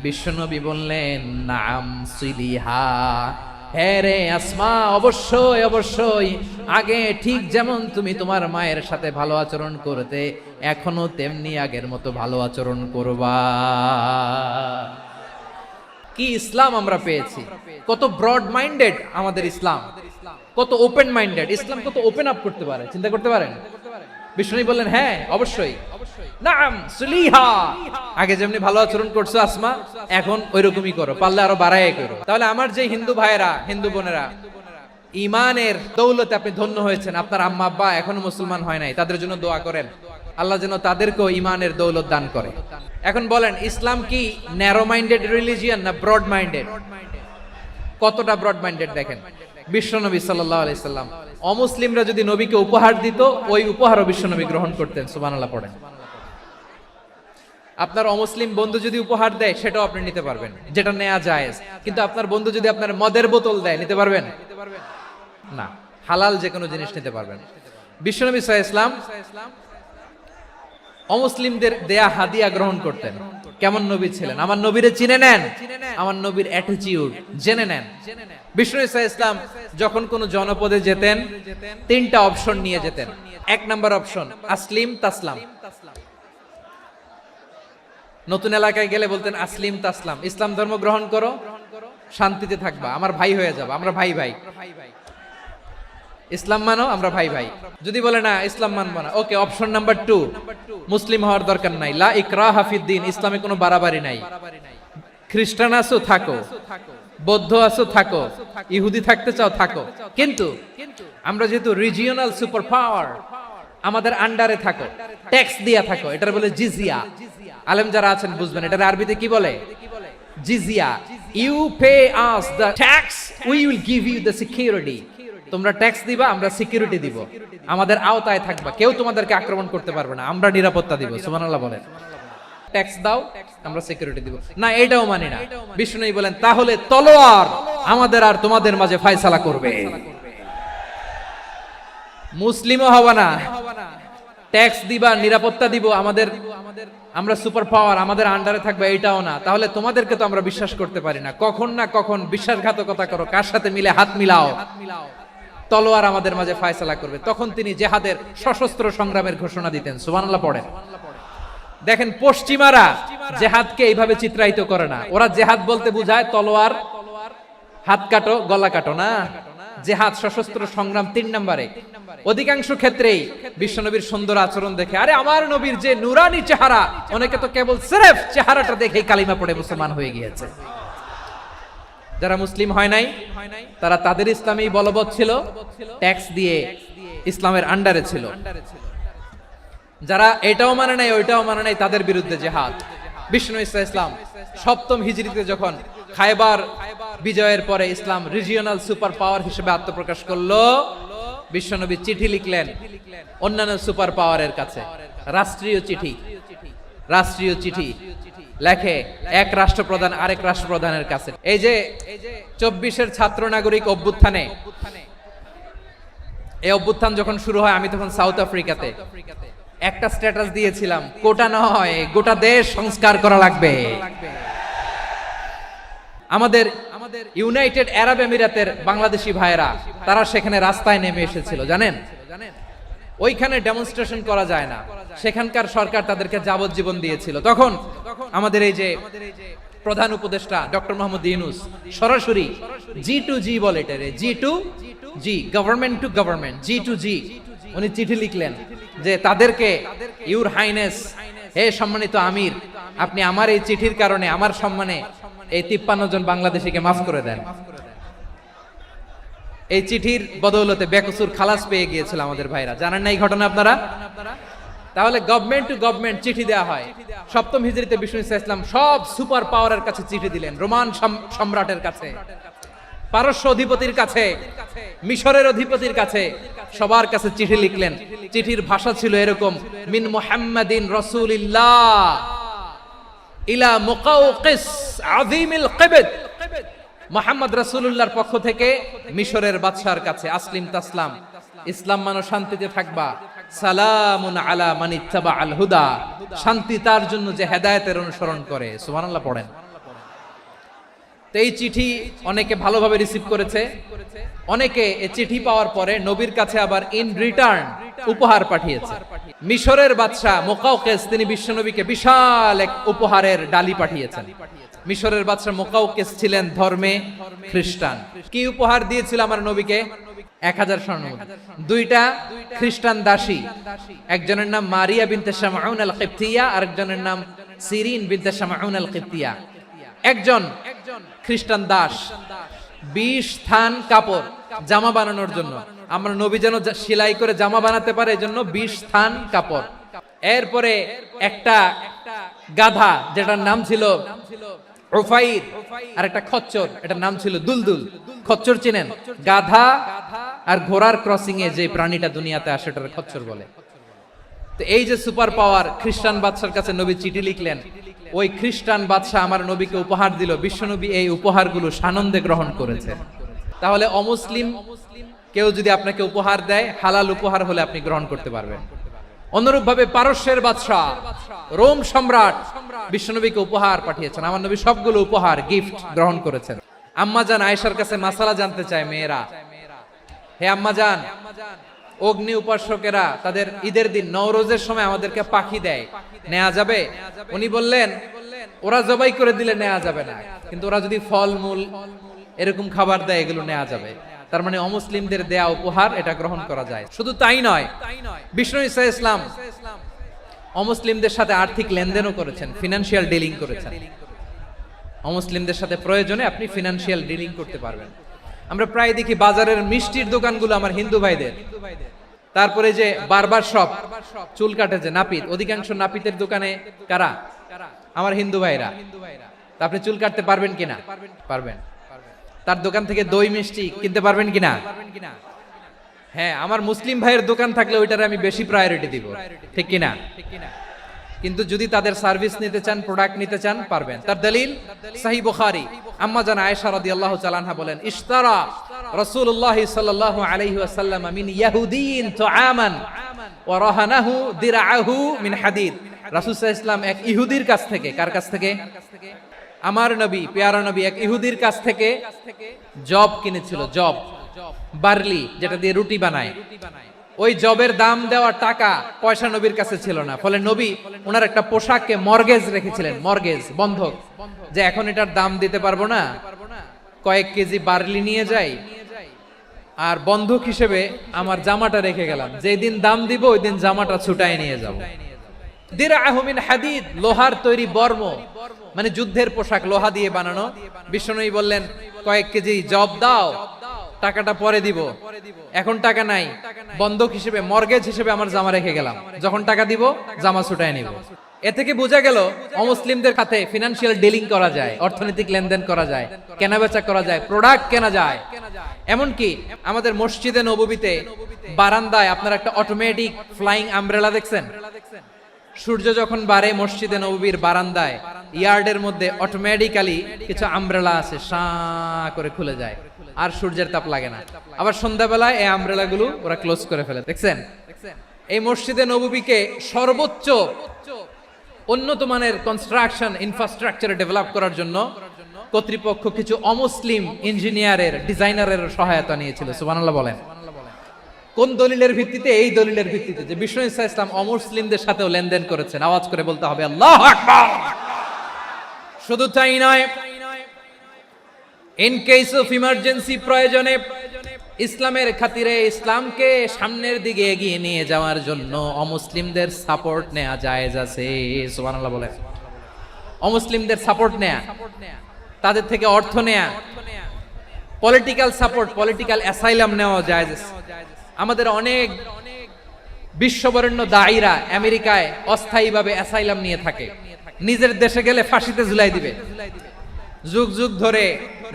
বিশ্বনবী বললেন নাম সিলিহা, হ্যাঁ রে আসমা, অবশ্যই অবশ্যই, আগে ঠিক যেমন তুমি তোমার মায়ের সাথে ভালো আচরণ করতে, এখনো তেমনি আগের মতো ভালো আচরণ করবা। কি ইসলাম আমরা পেয়েছি! কত ব্রড মাইন্ডেড আমাদের ইসলাম, কত ওপেন মাইন্ডেড ইসলাম, কত ওপেন আপ করতে পারে, চিন্তা করতে পারেন। বিষ্ণু বললেন হ্যাঁ অবশ্যই, নাম সুলিহা, আগে যেমনি ভালো আচরণ করছো আসমা, এখন ওইরকমই করো, পারলে আরো বাড়াই করো। তাহলে আমার যে হিন্দু ভাইয়েরা, হিন্দু বোনেরা, ইমানের দৌলতে আপনি ধন্য হয়েছেন, আপনার আম্মা আব্বা এখনো মুসলমান হয় নাই, তাদের জন্য দোয়া করেন, আল্লাহ যেন তাদেরকেও ইমানের দৌলত দান করে। এখন বলেন ইসলাম কি ন্যারো মাইন্ডেড রিলিজিয়ান না ব্রড মাইন্ডেড? কতটা ব্রড মাইন্ডেড দেখেন। বিশ্বনবী সাল্লাল্লাহু আলাইহি সাল্লাম অমুসলিমরা যদি নবীকে উপহার দিত, ওই উপহারও বিশ্বনবী গ্রহণ করতেন। সুবহানাল্লাহ পড়েন। আপনার অমুসলিম বন্ধু যদি উপহার দেয় সেটাও আপনি নিতে পারবেন, যেটা নেওয়া জায়েজ। কিন্তু আপনার বন্ধু যদি আপনার মদের বোতল দেয়, নিতে পারবেন না। হালাল যে কোনো জিনিস নিতে পারবেন। বিশ্বনবী সাল্লাল্লাহু আলাইহি ওয়াসাল্লাম অমুসলিমদের দেয়া হাদিয়া গ্রহণ করতেন। কেমন নবী ছিলেন! আমার নবীরে চিনে নেন, আমার নবীর অ্যাটিটিউড জেনে নেন। বিষ্ণু ইসলাম যখন কোন জনপদে যেতেন 3টা অপশন নিয়ে যেতেন। 1 নাম্বার অপশন আসলিম তাসলাম, নতুন এলাকায় গেলে বলতেন আসলিম তাসলাম, ইসলাম ধর্ম গ্রহণ করো, শান্তিতে থাকবা, আমার ভাই হয়ে যাবা, আমরা ভাই ভাই, ইসলাম মানো, আমরা ভাই ভাই। যদি বলে না ইসলাম মানবো না, ওকে, অপশন নাম্বার 2, মুসলিম হওয়ার দরকার নাই, লা ইকরাহা ফিদ্দিন, ইসলামে কোনো বাড়াবাড়ি নাই, খ্রিস্টান আছো থাকো, বৌদ্ধ আছো থাকো, ইহুদি থাকতে চাও থাকো, কিন্তু আমরা যেহেতু রিজিওনাল সুপার পাওয়ার, আমাদের আন্ডারে থাকো, ট্যাক্স দিয়া থাকো, এটার বলে জিজিয়া। আলেম যারা আছেন বুঝবেন এটার আরবিতে কি বলে, জিজিয়া। You pay us the tax, we will give you the security. তোমরা ট্যাক্স দিবা, আমরা সিকিউরিটি দিব, আমাদের আওতায় থাকবা, কেউ তোমাদেরকে আক্রমণ করতে পারবে না, আমরা নিরাপত্তা দিব। সুবহানাল্লাহ বলেন। ট্যাক্স দাও, আমরা সিকিউরিটি দিব না, এটাও মানি না। বিষ্ণু বলেন তাহলে তলোয়ার আমাদের আর তোমাদের মাঝে ফয়সালা করবে, মুসলিমও হবে না, ট্যাক্স দিবা, নিরাপত্তা দিব, আমরা সুপার পাওয়ার, আমাদের আন্ডারে থাকবে, এটাও না, তাহলে তোমাদেরকে তো আমরা বিশ্বাস করতে পারি না। কখন না কখন বিশ্বাসঘাতকতা করো, কার সাথে মিলে হাত মিলাও, তলোয়ার আমাদের মাঝে ফায়সালা করবে। তখন তিনি জেহাদের সশস্ত্র সংগ্রামের ঘোষণা দিতেন। সুবহানাল্লাহ পড়েন। দেখেন পশ্চিমারা জেহাদকে এইভাবে চিত্রায়িত করে না। ওরা জেহাদ বলতে বুঝায় তলোয়ার, হাত কাটো, গলা কাটো না। জেহাদ সশস্ত্র সংগ্রাম 3 নম্বরে। অধিকাংশ ক্ষেত্রেই বিশ্বনবীর সুন্দর আচরণ দেখে, আরে আমার নবীর যে নুরানি চেহারা, অনেকে তো কেবল সিরেফ চেহারাটা দেখেই কালিমা পড়ে মুসলমান হয়ে গিয়েছে। যারা মুসলিম হয় নাই তারা তাদের ইসলামেই বলবৎ ছিল, ট্যাক্স দিয়ে ইসলামের আন্ডারে ছিল। যারা এটাও মানে নাই ওইটাও মানে নাই, তাদের বিরুদ্ধে জেহাদ। বিষ্ণু ইসলাম 7ম হিজরিতে যখন খায়বার বিজয়ের পরে ইসলাম রিজিওনাল সুপার পাওয়ার হিসেবে আত্মপ্রকাশ করলো, বিশ্বনবী চিঠি লিখলেন অন্যান্য সুপার পাওয়ারের কাছে। রাষ্ট্রীয় চিঠি লেখে এক রাষ্ট্রপ্রধান আরেক রাষ্ট্রপ্রধানের কাছে। এই যে 24-এর ছাত্র নাগরিক অভ্যুত্থানে, এই অভ্যুত্থান যখন শুরু হয়, আমি তখন সাউথ আফ্রিকাতে একটা স্ট্যাটাস দিয়েছিলাম, কোটা নয় গোটা দেশ সংস্কার করা লাগবে। আমাদের ইউনাইটেড আরব আমিরাতের বাংলাদেশি ভাইয়েরা তারা সেখানে রাস্তায় নেমে এসেছিল, জানেন? ওইখানে ডেমনস্ট্রেশন করা যায় না, সেখানকার সরকার তাদেরকে যাবজ্জীবন দিয়েছিল। তখন আমাদের এই যে প্রধান উপদেষ্টা ডক্টর মোহাম্মদ ইউনূস সরাসরি G2G বলে, এটারে G2G, government to government, G2G, উনি চিঠি লিখলেন যে তাদেরকে, ইউর হাইনেস, হে সম্মানিত আমির, আপনি আমার এই চিঠির কারণে আমার সম্মানে এই 53 জন বাংলাদেশিকে মাফ করে দেন। এই চিঠির বদৌলতে বেকসুর খালাস পেয়ে গিয়েছিল আমাদের ভাইরা। জানেন না এই ঘটনা আপনারা? তাহলে গভর্নমেন্ট টু গভর্নমেন্ট চিঠি দেওয়া হয়। 7ম হিজরিতে বিষ্ণু ইসলাম সব সুপার পাওয়ারের কাছে চিঠি দিলেন, রোমান সম্রাটের কাছে, পারস্য অধিপতির কাছে, মিশরের অধিপতির কাছে, সবার কাছে চিঠি লিখলেন। চিঠির ভাষা ছিল এরকম, মিন মুহাম্মাদিন রাসূলিল্লাহ ইলা মুকাওকিস আযীমিল কিবত, মুহাম্মদ রাসূলুল্লাহর পক্ষ থেকে মিশরের বাদশার কাছে, আসলিম তাসলাম, ইসলাম মানো শান্তিতে থাকবা, সালামুন আলা মান ইত্তাবা আল হুদা, শান্তি তার জন্য যে হেদায়েতের অনুসরণ করে। সুবহানাল্লাহ পড়েন। তো এই চিঠি অনেকে ভালোভাবে রিসিভ করেছে, অনেকে এই চিঠি পাওয়ার পরে নবীর কাছে আবার ইন রিটার্ন উপহার পাঠিয়েছে। মিশরের বাদশা মুকাওকিস তিনি বিশ্বনবীকে বিশাল এক উপহারের ডালি পাঠিয়েছেন। মিশরের বাদশা মুকাওকিস ছিলেন ধর্মে খ্রিস্টান। কি উপহার দিয়েছিল আমার নবীকে? 1000 স্বর্ণমুদ্রা। 2টা খ্রিস্টান দাসী, একজনের নাম মারিয়া বিনতে শামউন আল কিবতিয়া, আরেকজনের নাম সিরিন বিনতে শামউন আল কিবতিয়া। একজন খ্রিস্টান দাস 20 থান কাপড় জামা বানানোর জন্য, আমরা নবী যেন সেলাই করে জামা বানাতে পারে এজন্য 20 থান কাপড়। এরপরে একটা গাধা যেটার নাম ছিল উফাইর, আর একটা খচ্চর, এটার নাম ছিল দুলদুল। খচ্চর চিনেন? গাধা আর ঘোড়ার ক্রসিং এ যে প্রাণীটা দুনিয়াতে আসে ওটার খচ্চর বলে। তো এই যে সুপার পাওয়ার খ্রিস্টান বাদশার কাছে নবী চিঠি লিখলেন, ওই খ্রিস্টান বাদশা আমার নবীকে উপহার দিল। বিশ্বনবী এই উপহারগুলো সানন্দে গ্রহণ করেছে। তাহলে অমুসলিম কেউ যদি আপনাকে উপহার দেয়, হালাল উপহার হলে আপনি গ্রহণ করতে পারবেন। অনুরূপ ভাবে পারস্যের বাদশা, রোম সম্রাট বিশ্বনবীকে উপহার পাঠিয়েছেন। আমার নবী সবগুলো উপহার, গিফট গ্রহণ করেছেন। আম্মাজান আয়েশার কাছে মাসালা জানতে চায় মেয়েরা, হে আম্মাজান, অগ্নি উপাসকেরা তাদের ঈদের দিন নওরোজের সময় আমাদেরকে পাখি দেয়, নেওয়া যাবে? উনি বললেন, ওরা জবাই করে দিলে নেওয়া যাবে না, কিন্তু ওরা যদি ফলমূল এরকম খাবার দেয় এগুলো নেওয়া যাবে। তার মানে অমুসলিমদের দেয়া উপহার এটা গ্রহণ করা যায়। শুধু তাই নয়, বিষ্ণু ইসলাম অমুসলিমদের সাথে আর্থিক লেনদেনও করেছেন, ফিনান্সিয়াল ডিলিং করেছেন। অমুসলিমদের সাথে প্রয়োজনে আপনি ফিনান্সিয়াল ডিলিং করতে পারবেন। আমরা প্রায় দেখি বাজারের মিষ্টির দোকানগুলো আমার হিন্দু ভাইদের, তারপরে যে বারবার শপ, চুল কাটে যে নাপিত, অধিকাংশ নাপিতের দোকানে কারা? আমার হিন্দু ভাইরা। তা আপনি চুল কাটতে পারবেন কিনা? পারবেন। তার দোকান থেকে দই মিষ্টি কিনতে পারবেন কিনা? হ্যাঁ, আমার মুসলিম ভাইয়ের দোকান থাকলে ওইটারে আমি বেশি প্রায়োরিটি দিব, ঠিক কিনা? কিন্তু যদি তাদের সার্ভিস নিতে চান, প্রোডাক্ট নিতে চান, পারবেন। তার দলিল সহিহ বুখারী, আম্মা জান আয়েশা রাদিয়াল্লাহু তাআলা আনহা বলেন, ইশতারা রাসূলুল্লাহ সাল্লাল্লাহু আলাইহি ওয়াসাল্লাম মিন ইয়াহুদিয়িন তুআমান ওয়ারাহানাহু দিরআহু মিন হাদিদ। রাসূল সাল্লাল্লাহু আলাইহি ওয়াসাল্লাম এক ইহুদির কাছ থেকে, কার কাছ থেকে? আমার নবী, পেয়ারা নবী এক ইহুদির কাছ থেকে জব কিনেছিল, জব, বার্লি, যেটা দিয়ে রুটি বানায়। ওই জবের দাম দেওয়া টাকা পয়সা নবীর কাছে ছিল না, ফলে নবী ওনার একটা পোশাককে মর্গেজ রেখেছিলেন, মর্গেজ, বন্ধক, যে এখন এটার দাম দিতে পারবো না, কয়েক কেজি বার্লি নিয়ে যাই আর বন্ধক হিসেবে আমার জামাটা রেখে গেলাম, যেদিন দাম দিব ওই দিন জামাটা ছুটায় নিয়ে যাব। দিরআহু মিন হাদিদ, লোহার তৈরি বর্ম, মানে যুদ্ধের পোশাক, লোহা দিয়ে বানানো। বিশ্বনবী বললেন কয়েক কেজি জব দাও, টাকাটা পরে দিব, এখন টাকা নাই, বন্ধক হিসেবে, মর্গেজ হিসেবে আমার জামা রেখে গেলাম, যখন টাকা দিব জামা ছুটায় নিব। এ থেকে বোঝা গেল অমুসলিমদের সাথে ফিনান্সিয়াল ডিলিং করা যায়, অর্থনৈতিক লেনদেন করা যায়, কেনাবেচা করা যায়, প্রোডাক্ট কেনা যায়। এমনকি আমাদের মসজিদে নববীতে বারান্দায় আপনারা একটা অটোমেটিক ফ্লাইং আমব্রেলা দেখছেন? সূর্য যখন বাড়ে মসজিদে নববীর বারান্দায় ইয়ার্ডের মধ্যে অটোমেটিক্যালি কিছু আমব্রেলা আছে, শাঁ করে খুলে যায়, আর সূর্যের তাপ লাগে না। আবার সন্ধ্যাবেলায় এই আমব্রেলা গুলো ওরা ক্লোজ করে ফেলে, দেখছেন? এই মসজিদে নববীকে সর্বোচ্চ উন্নত মানের কনস্ট্রাকশন ইনফ্রাস্ট্রাকচার ডেভেলপ করার জন্য কর্তৃপক্ষ কিছু অমুসলিম ইঞ্জিনিয়ারের, ডিজাইনারের সহায়তা নিয়েছিল। সুবহানাল্লাহ বলেন। কোন দলিলের ভিত্তিতে? এই দলিলের ভিত্তিতে যে বিষ্ণু ঈসা ইসলাম অমুসলিমদের সাথেও লেনদেন করেছেন। আওয়াজ করে বলতে হবে আল্লাহু আকবার। শুধু তাই নয়, ইন কেস অফ ইমার্জেন্সি, প্রয়োজনে ইসলামের খাতিরে, ইসলামকে সামনের দিকে এগিয়ে নিয়ে যাওয়ার জন্য অমুসলিমদের সাপোর্ট নেওয়া জায়েজ আছে। সুবহানাল্লাহ বলেন। অমুসলিমদের সাপোর্ট নেয়া, তাদের থেকে অর্থ নেয়া, পলিটিক্যাল সাপোর্ট, পলিটিক্যাল অ্যাসাইলাম নেওয়া জায়েজ আছে। আমাদের অনেক বিশ্ববরেণ্য দায়ীরা আমেরিকায় অস্থায়ীভাবে অ্যাসাইলাম নিয়ে থাকে, নিজের দেশে গেলে ফাঁসিতে ঝুলাই দিবে। যুগ যুগ ধরে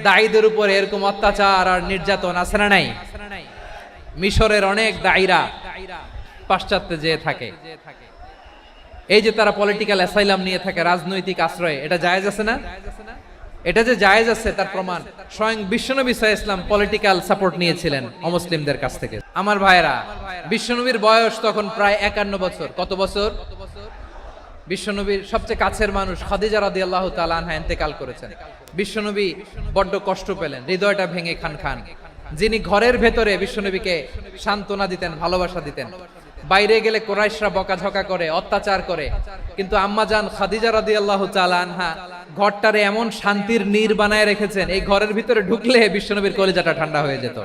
দায়ীদের উপর এরকম অত্যাচার আর নির্যাতন আছে না নাই? মিশরের অনেক দায়ীরা পাশ্চাত্যে যেয়ে থাকে, এই যে তারা পলিটিক্যাল অ্যাসাইলাম নিয়ে থাকে, রাজনৈতিক আশ্রয়, এটা জায়েজ আছে না? এটা যে জায়েজ আছে তার প্রমাণ স্বয়ং বিশ্বনবী সাল্লাল্লাহু আলাইহি ওয়াসাল্লাম পলিটিক্যাল সাপোর্ট নিয়েছিলেন অমুসলিমদের কাছ থেকে। আমার ভাইরা, বিশ্বনবীর বয়স তখন প্রায় 51 বছর। কত বছর? বিশ্বনবীর সবচেয়ে কাছের মানুষ খাদিজা রাদিয়াল্লাহু তাআলা আনহা ইন্তেকাল করেছেন। বিশ্বনবী বড্ড কষ্ট পেলেন, হৃদয়টা ভেঙে খান খান। যিনি ঘরের ভেতরে বিশ্বনবীকে সান্ত্বনা দিতেন, ভালোবাসা দিতেন, বাইরে গেলে কুরাইশরা বকাঝকা করে, অত্যাচার করে, কিন্তু আম্মাজান খাদিজা রাদিয়াল্লাহু তাআলা আনহা ঘরটারে এমন শান্তির নীড় বানায় রেখেছেন, এই ঘরের ভিতরে ঢুকলে বিশ্বনবীর কলিজাটা ঠান্ডা হয়ে যেত।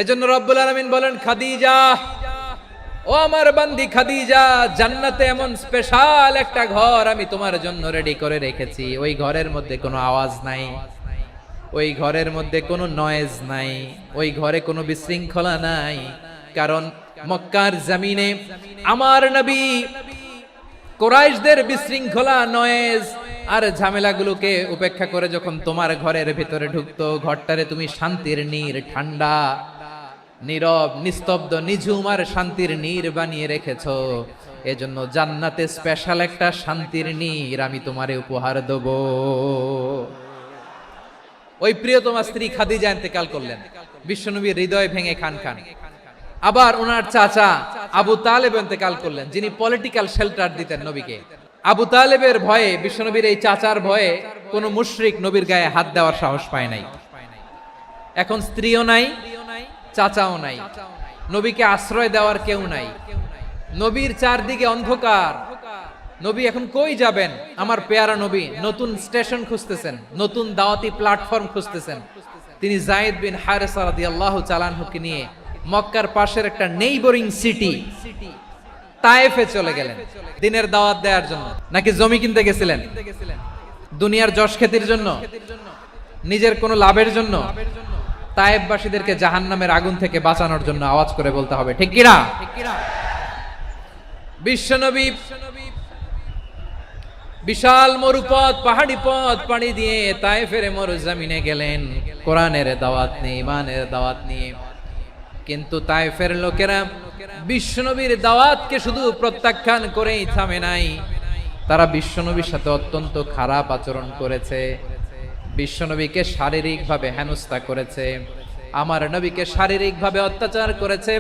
এজন্য রব্বুল আলামিন বলেন, খাদিজা, ও আমার বান্দি খাদিজা, জান্নাতে এমন স্পেশাল একটা ঘর আমি তোমার জন্য রেডি করে রেখেছি। ওই ঘরের মধ্যে কোনো আওয়াজ নাই, ওই ঘরের মধ্যে কোনো নয়েজ নাই, ওই ঘরে কোনো বিশৃঙ্খলা নাই। কারণ মক্কার জমিনে আমার নবী কুরাইশদের বিশৃঙ্খলা, নয়েজ আর ঝামেলাগুলোকে উপেক্ষা করে যখন তোমার ঘরের ভিতরে ঢুকতো, ঘরটারে তুমি শান্তির নীড়, ঠান্ডা, নীরব, নিস্তব্ধ, নিঝুম আর শান্তির নীড় বানিয়ে রেখেছো। এজন্য জান্নাতে স্পেশাল একটা শান্তির নীড় আমি তোমারে উপহার দেব। ওই প্রিয়তমা স্ত্রী খাদিজা ইন্তেকাল করলেন, বিশ্বনবীর হৃদয় ভেঙে খান খান। আবার ওনার চাচা আবু তালেব ইন্তেকাল করলেন, যিনি পলিটিক্যাল শেল্টার দিতেন নবীকে। আবু তালেবের ভয়ে, বিশ্বনবীর এই চাচার ভয়ে কোন মুশরিক নবীর গায়ে হাত দেওয়ার সাহস পায় নাই। এখন স্ত্রীও নাই, চাচাও নাই, নবীকে আশ্রয় দেওয়ার কেউ নাই, নবীর চারদিকে অন্ধকার। নবী এখন কই যাবেন? আমার পেয়ারা নবী নতুন স্টেশন খুঁজতেছেন, নতুন দাওয়াতি প্ল্যাটফর্ম খুঁজতেছেন। তিনি যায়েদ বিন হারেসা রাদিয়াল্লাহু তাআলা আনহুকে নিয়ে মক্কার পাশের একটা নেইবরিং সিটি তায়েফে চলে গেলেন দিনের দাওয়াত দেওয়ার জন্য। নাকি জমি কিনতে গেছিলেন? দুনিয়ার যশ খ্যাতির জন্য, নিজের কোনো লাভের জন্য? তায়েফবাসীদেরকে জাহান্নামের আগুন থেকে বাঁচানোর জন্য। আওয়াজ করে বলতে হবে ঠিক কিনা? বিশ্বনবী বিশাল মরুপথ, পাহাড়ি পথ পাড়ি দিয়ে তায়েফের মরুজমিনে গেলেন কোরআনের দাওয়াত নিয়ে, ইমানের দাওয়াত নিয়ে। কিন্তু তায়েফের লোকেরা বিশ্বনবীর দাওয়াতকে শুধু প্রত্যাখ্যান করেই থামে নাই, তারা বিশ্বনবীর সাথে অত্যন্ত খারাপ আচরণ করেছে, বিশ্বনবীকে শারীরিকভাবে হেনস্থা করেছে, আমার নবীকে শারীরিকভাবে অত্যাচার করেছে।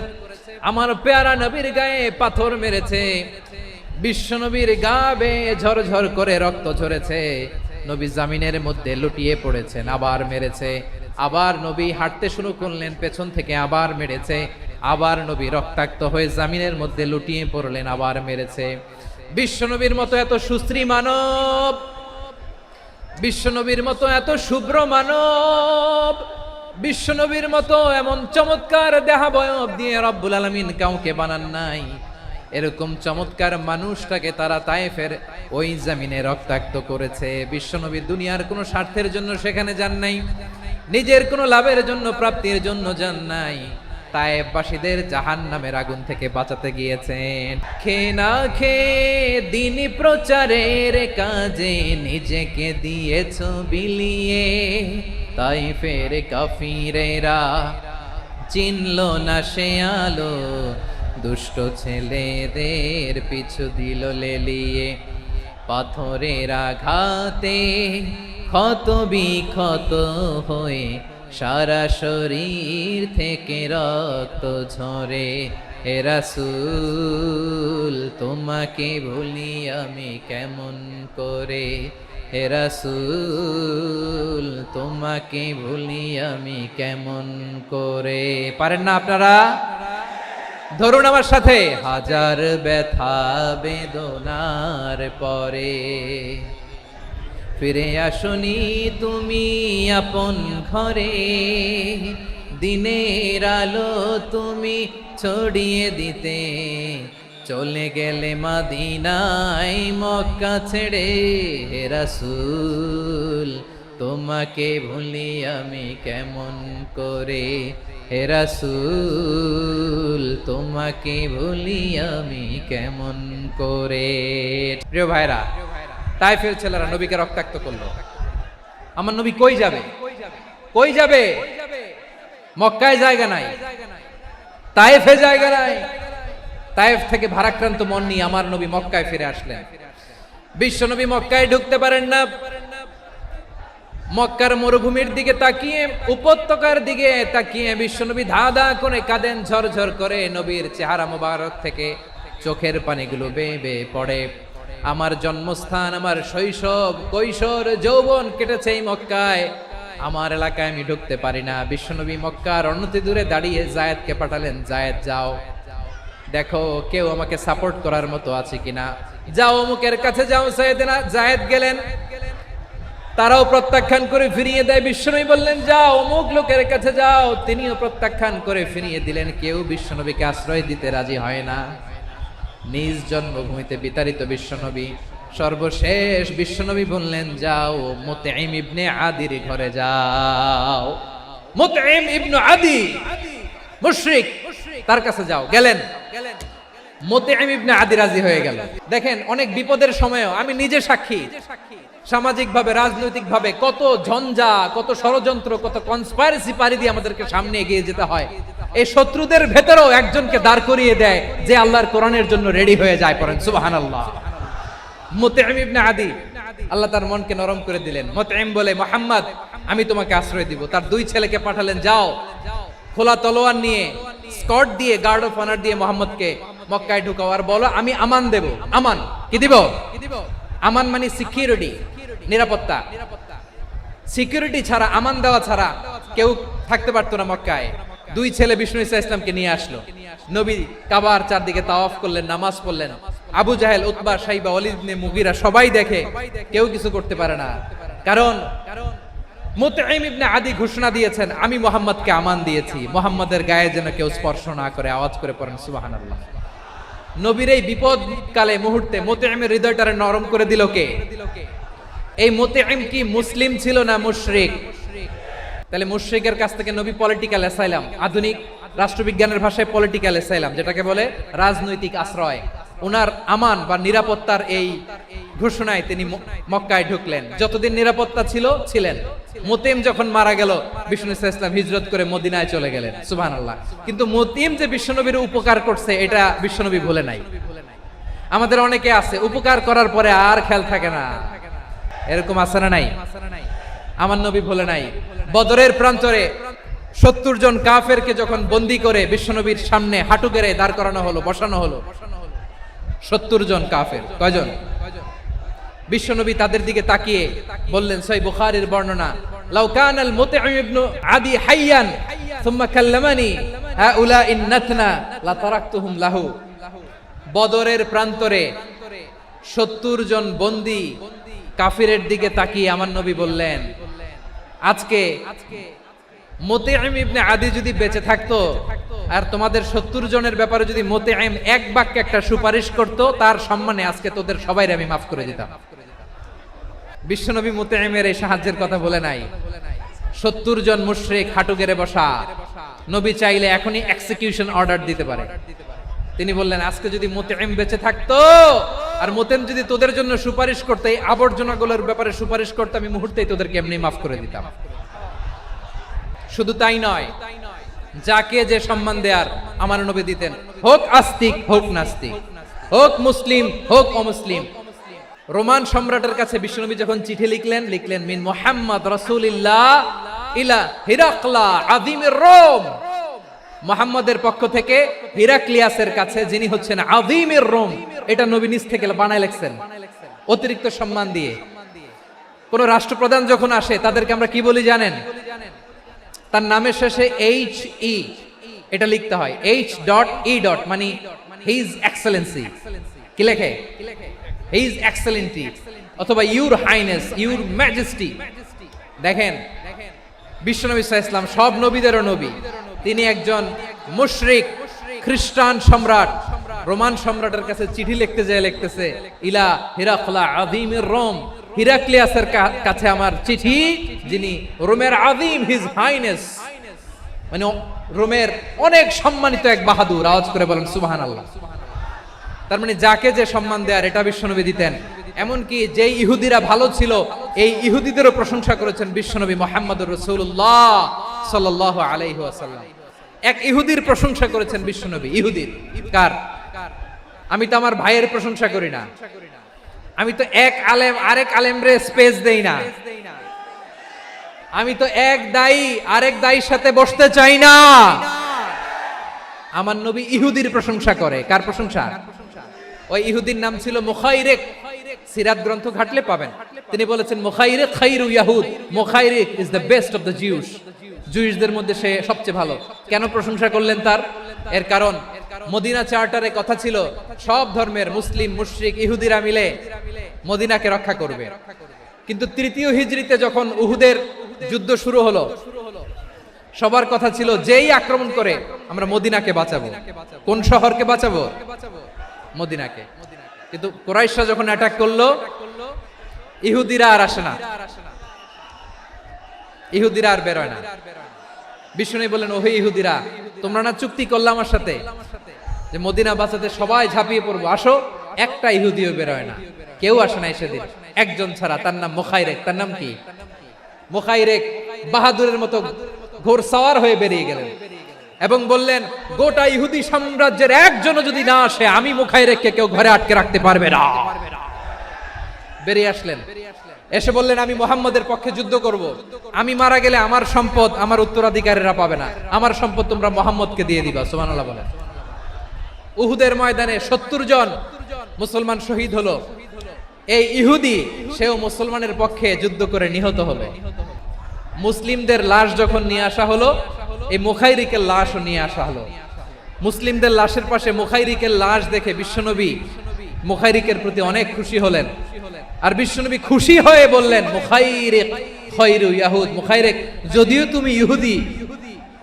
আমার পেয়ারা নবীর গায়ে পাথর মেরেছে, বিশ্ব নবীর গা বেয়ে ঝরঝর করে রক্ত ঝরেছে, নবী জামিনের মধ্যে লুটিয়ে পড়েছেন, আবার মেরেছে, আবার নবী হাঁটতে শুরু করলেন, পেছন থেকে আবার মেরেছে, আবার নবী রক্তাক্ত হয়ে জামিনের মধ্যে লুটিয়ে পড়লেন, আবার মেরেছে। বিশ্ব নবীর মতো এত সুশ্রী মানব, বিশ্ব নবীর মতো এত শুভ্র মানব, বিশ্ব নবীর মতো এমন চমৎকার দেহাবয়ব দিয়ে রব্বুল আলামিন কাউকে বানান নাই। এরকম চমৎকার মানুষটাকে তারা তায়েফের ওই জমিনে রক্তাক্ত করেছে। বিশ্বনবী দুনিয়ার কোনো স্বার্থের জন্য সেখানে যান নাই, নিজের কোনো লাভের জন্য, প্রাপ্তির জন্য যান নাই, তায়েফবাসীদের জাহান্নামের আগুন থেকে বাঁচাতে গিয়েছেন। খেয়ে না খেয়ে দ্বীনি প্রচারের কাজে নিজেকে দিয়েছ বিলিয়ে, তায়েফের কাফিরেরা চিনল না সে আলো, দুষ্ট ছেলেদের পিছু দিল লেলিয়ে, পাথরের আঘাতে ক্ষত বিক্ষত হয়ে সারা শরীর থেকে রক্ত ঝরে। হে রাসূল তোমাকে ভুলি আমি কেমন করে, হে রাসূল তোমাকে ভুলি আমি কেমন করে। পারেন না আপনারা? ধরুন আমার সাথে। হাজার ব্যথা বেদনার পরে ফিরে আসনি তুমি আপন ঘরে, দিনের আলো তুমি ছড়িয়ে দিতে, চলে গেলে মদিনায় মক্কা ছেড়ে। হে রাসূল তোমাকে ভুলি আমি কেমন করে, হে রাসূল তোমাকে ভুলি আমি কেমন করে। প্রিয় ভাইরা, তায়েফের ছেলেরা নবীকে রক্তাক্ত করলো। আমার নবী কই যাবে? কই যাবে? মক্কায় জায়গা নাই, তায়েফে জায়গা নাই। তায়েফ থেকে ভারাক্রান্ত মন নিয়ে আমার নবী মক্কায় ফিরে আসলেন। বিশ্ব নবী মক্কায় ঢুকতে পারেন না। মক্কার মরুভূমির দিকে তাকিয়ে, উপত্যকার দিকে তাকিয়ে বিশ্বনবী ধা ধা করে কাঁদেন, ঝরঝর করে নবীর চেহারা মোবারক থেকে চোখের পানিগুলো বেয়ে বেয়ে পড়ে। আমার জন্মস্থান, আমার শৈশব, কৈশোর, যৌবন কেটেছে এই মক্কায়, আমার এলাকায় আমি ঢুকতে পারি না। বিশ্বনবী মক্কার অনতি দূরে দাঁড়িয়ে জায়েদকে পাঠালেন, জায়েদ যাও দেখো কেউ আমাকে সাপোর্ট করার মতো আছে কিনা, যাও অমুকের কাছে যাও। জায়েদ গেলেন, তারাও প্রত্যাখ্যান করে ফিরিয়ে দেয়। বিশ্বনবী বললেন যাও অমুক লোকের কাছে যাও, তিনিও প্রত্যাখ্যান করে ফিরিয়ে দিলেন। কেউ বিশ্বনবীকে আশ্রয় দিতে রাজি হয় না। নিজ জন্মভূমিতে বিতাড়িত বিশ্বনবী, সর্বশেষ বিশ্বনবী বললেন যাও মুতঈম ইবনে আদির ঘরে যাও। মুতঈম ইবনে আদি মুশরিক, তার কাছে যাও। গেলেন, মুতঈম ইবনে আদি রাজি হয়ে গেল। দেখেন অনেক বিপদের সময়ও আমি নিজে সাক্ষী, সামাজিকভাবে, রাজনৈতিকভাবে কত ঝঞ্ঝা, কত ষড়যন্ত্র, কত কনস্পাইরেসি পাড়ি দিয়ে আমাদেরকে সামনে এগিয়ে যেতে হয়। এই শত্রুদের ভেতরেও একজনকে দাঁড় করিয়ে দেয় যে আল্লাহর কোরআনের জন্য রেডি হয়ে যায়। পড়েন সুবহানাল্লাহ। মুতঈম ইবনে আদি, আল্লাহ তার মনকে নরম করে দিলেন। মুতঈম বলে মুহাম্মদ আমি তোমাকে আশ্রয় দিব। তার দুই ছেলেকে পাঠালেন, যাও খোলা তলোয়ার নিয়ে, স্কট দিয়ে, গার্ড অফ অনার দিয়ে মুহাম্মদকে মক্কায় ঢুকাও, আর বলো আমি আমান দেব। আমান কি দিব? আমান মানে সিকিউরিটি, নিরাপত্তা। সিকিউরিটি ছাড়া, আমান দেওয়া ছাড়া কেউ থাকতে পারতো না মক্কায়। দুই ছেলে বিষ্ণু ইসা ইসলামকে নিয়ে আসলো। নবী কাবার চারদিকে তাওয়াফ করলেন, নামাজ পড়লেন। আবু জাহেল, উতবা, শাইবা, ওয়ালিদ ইবনে মুগীরা সবাই দেখে, কেউ কিছু করতে পারে না। কারণ মুতঈম ইবনে আদি ঘোষণা দিয়েছেন আমি মুহাম্মদকে আমান দিয়েছি, মুহাম্মদের গায়ে যেন কেউ স্পর্শ না করে। আওয়াজ করে পড়েন সুবহানাল্লাহ। নবীর এই বিপদ কালে মুহূর্তে মুতঈমের হৃদয়টারে নরম করে দিল কে? এই মুতঈম কি মুসলিম ছিল না মুশরিক? তাহলে মুশরিকের কাছ থেকে নবী পলিটিক্যাল অ্যাসাইলাম, আধুনিক রাষ্ট্রবিজ্ঞানের ভাষায় পলিটিক্যাল অ্যাসাইলাম, যেটাকে বলে রাজনৈতিক আশ্রয়, উনার আমান বা নিরাপত্তার এই ঘোষণায় তিনি মক্কায় ঢুকলেন। যতদিন নিরাপত্তা ছিল ছিলেন। মুতঈম যখন মারা গেল, বিষ্ণু ইসলাম হিজরত করে মদিনায় চলে গেলেন। সুবহানাল্লাহ। কিন্তু মুতঈম যে বিশ্বনবীর উপকার করছে এটা বিশ্বনবী ভুলে নাই। আমাদের অনেকে আছে উপকার করার পরে আর খেয়াল থাকে না, এরকম আছে না নাই? আমার নবী ভুলে নাই। বদরের প্রান্তরে 70 জন কাফেরকে যখন বন্দী করে বিশ্বনবীর সামনে হাঁটু গেড়ে দাঁড় করানো হলো, বসানো হলো, 70 জন কাফের। কয়জন? বিশ্বনবী তাদের দিকে তাকিয়ে বললেন, সহিহ বুখারীর বর্ণনা, লাউ কানাল মুতঈম ইবনে আদি হাইয়ান সুম্মা কাল্লামানি হাউলা ইন্নাতনা লা তারাকতুহুম লাহু। বদরের প্রান্তরে 70 জন বন্দী কাফিরের দিকে তাকিয়ে আমার নবী বললেন, আজকে মুতঈম ইবনে আদি যদি বেঁচে থাকতো আর তোমাদের 70 জনের ব্যাপারে যদি মুতঈম এক বাক্যে একটা সুপারিশ করত, তার সম্মানে আজকে তোদের সবাইকে আমি মাফ করে দিতাম। বিশ্বনবী মুতঈমের এই সাহায্যের কথা বলে নাই। 70 জন মুশরিক হাঁটু গেড়ে বসা, নবী চাইলে এখনই এক্সিকিউশন অর্ডার দিতে পারে। তিনি বললেন, আজকে যদি মুতঈম বেঁচে থাকতো আর মুতঈম যদি তোদের জন্য সুপারিশ করতে, এই আবর্জনাগুলোর ব্যাপারে সুপারিশ করতে, আমি মুহূর্তেই তোদেরকে এমনি মাফ করে দিতাম। শুধু তাই নয়, যাকে যে সম্মান দেয়ার আমার নবী দিতেন, হোক আস্তিক হোক নাস্তিক, হোক মুসলিম হোক অমুসলিম। রোমান সম্রাটের কাছে বিশ্বনবী যখন চিঠি লিখলেন মিন মুহাম্মদ রাসূলিল্লাহ ইলা হিরাকলা আযীমির রোম, মুহাম্মদের পক্ষ থেকে হিরাক্লিয়াসের কাছে, যিনি হচ্ছেন আযীমির রোম। এটা নবী নিজ থেকে বানায় লিখছেন, অতিরিক্ত সম্মান দিয়ে। কোন রাষ্ট্রপ্রধান যখন আসে তাদেরকে আমরা কি বলি জানেন? তার নামের শেষে HE এটা লিখতে হয়, H.E. মানে হিজ এক্সেলেন্সি। কি লেখে? হিজ এক্সেলেন্সি অথবা ইউর হাইনেস, ইউর ম্যাজেস্টি। দেখেন, বিশ্বনবী সাল্লাল্লাহু আলাইহি ওয়াসাল্লাম সব নবীদেরও নবী। তিনি একজন মুশরিক খ্রিস্টান সম্রাট, রোমান সম্রাটের কাছে চিঠি লিখতে যায়, লিখতেছে ইলা হিরাকলা আযীমির রোম, হিরাক্লিয়াসের কাছে আমার চিঠি, যিনি রোমের আযীম, হিজ হাইনেস, মানে রোমের অনেক সম্মানিত এক বাহাদুর। আওয়াজ করে বলেন সুবহানাল্লাহ। তার মানে যাকে যে সম্মান দেয়ার এটা বিশ্বনবী দিতেন। এমনকি যেই ইহুদিরা ভালো ছিল, এই ইহুদিদেরও প্রশংসা করেছেন বিশ্বনবী মুহাম্মদুর রাসূলুল্লাহ সাল্লাল্লাহু আলাইহি ওয়াসাল্লাম। এক ইহুদির প্রশংসা করেছেন বিশ্বনবী। ইহুদির কার? আমি তো আমার ভাইয়ের প্রশংসা করি না, আমি তো এক আলেম আরেক আলেমরে স্পেস দেই না, আমি তো এক দায়ী আরেক দায়ীর সাথে বসতে চাই না। আমার নবী ইহুদির প্রশংসা করে। কার প্রশংসা? ওই ইহুদির নাম ছিল মুখাইরিক। সিরাত গ্রন্থ ঘাটলে পাবেন। তিনি বলেছেন মুখাইরিক খাইরু ইয়াহুদ, Mukhayriq is the best of the Jews. জুইশদের মধ্যে সে সবচেয়ে ভালো। কেন প্রশংসা করলেন তার? এর কারণ মদিনা চার্টারে কথা ছিল সব ধর্মের মুসলিম, মুশরিক, ইহুদিরা মিলে মদিনাকে রক্ষা করবে। কিন্তু তৃতীয় হিজরিতে যখন উহুদের যুদ্ধ শুরু হলো, সবার কথা ছিল যেই আক্রমণ করে আমরা মদিনাকে বাঁচাবো। কোন শহরকে বাঁচাবো? মদিনাকে। কিন্তু কুরাইশরা যখন অ্যাটাক করলো, ইহুদিরা আর আসে না, ইহুদিরা আর বেরোয় না। বিষ্ণু বললেন, ওহে ইহুদিরা, তোমরা না চুক্তি করলে আমার সাথে যে মদিনা বাঁচাতে সবাই ঝাঁপিয়ে পড়বো, আসো। একটা ইহুদিও বেরোয় না, কেউ আসে না সেদিন, একজন ছাড়া। তার নাম মুখাইরেক। তার নাম কি? মুখাইরেক বাহাদুরের মতো ঘোড়সাওয়ার হয়ে বেরিয়ে গেলেন এবং বললেন, গোটা ইহুদি সাম্রাজ্যের একজনও যদি না আসে, আমি মুখাইরেককে কেউ ঘরে আটকে রাখতে পারবে না। বেরিয়ে আসলেন, এসে বললেন, আমি মুহাম্মদের পক্ষে যুদ্ধ করব। আমি মারা গেলে আমার সম্পদ আমার উত্তরাধিকারীরা পাবে না, আমার সম্পদ তোমরা মুহাম্মদকে দিয়ে দিবা। সুবহানাল্লাহ বলেন। উহুদের ময়দানে 70 জন মুসলমান শহীদ হলো। এই ইহুদি, সেও মুসলমানের পক্ষে যুদ্ধ করে নিহত হলো। মুসলিমদের লাশ যখন নিয়ে আসা হলো, এই মুখাইরিকের লাশও নিয়ে আসা হলো। মুসলিমদের লাশের পাশে মুখাইরিকের লাশ দেখে বিশ্বনবী মুখাইরিকের প্রতি অনেক খুশি হলেন। আর বিশ্বনবী খুশি হয়ে বললেন, মুখাইরিক খায়রু ইয়াহুদ, মুখাইরিক যদিও তুমি ইহুদি,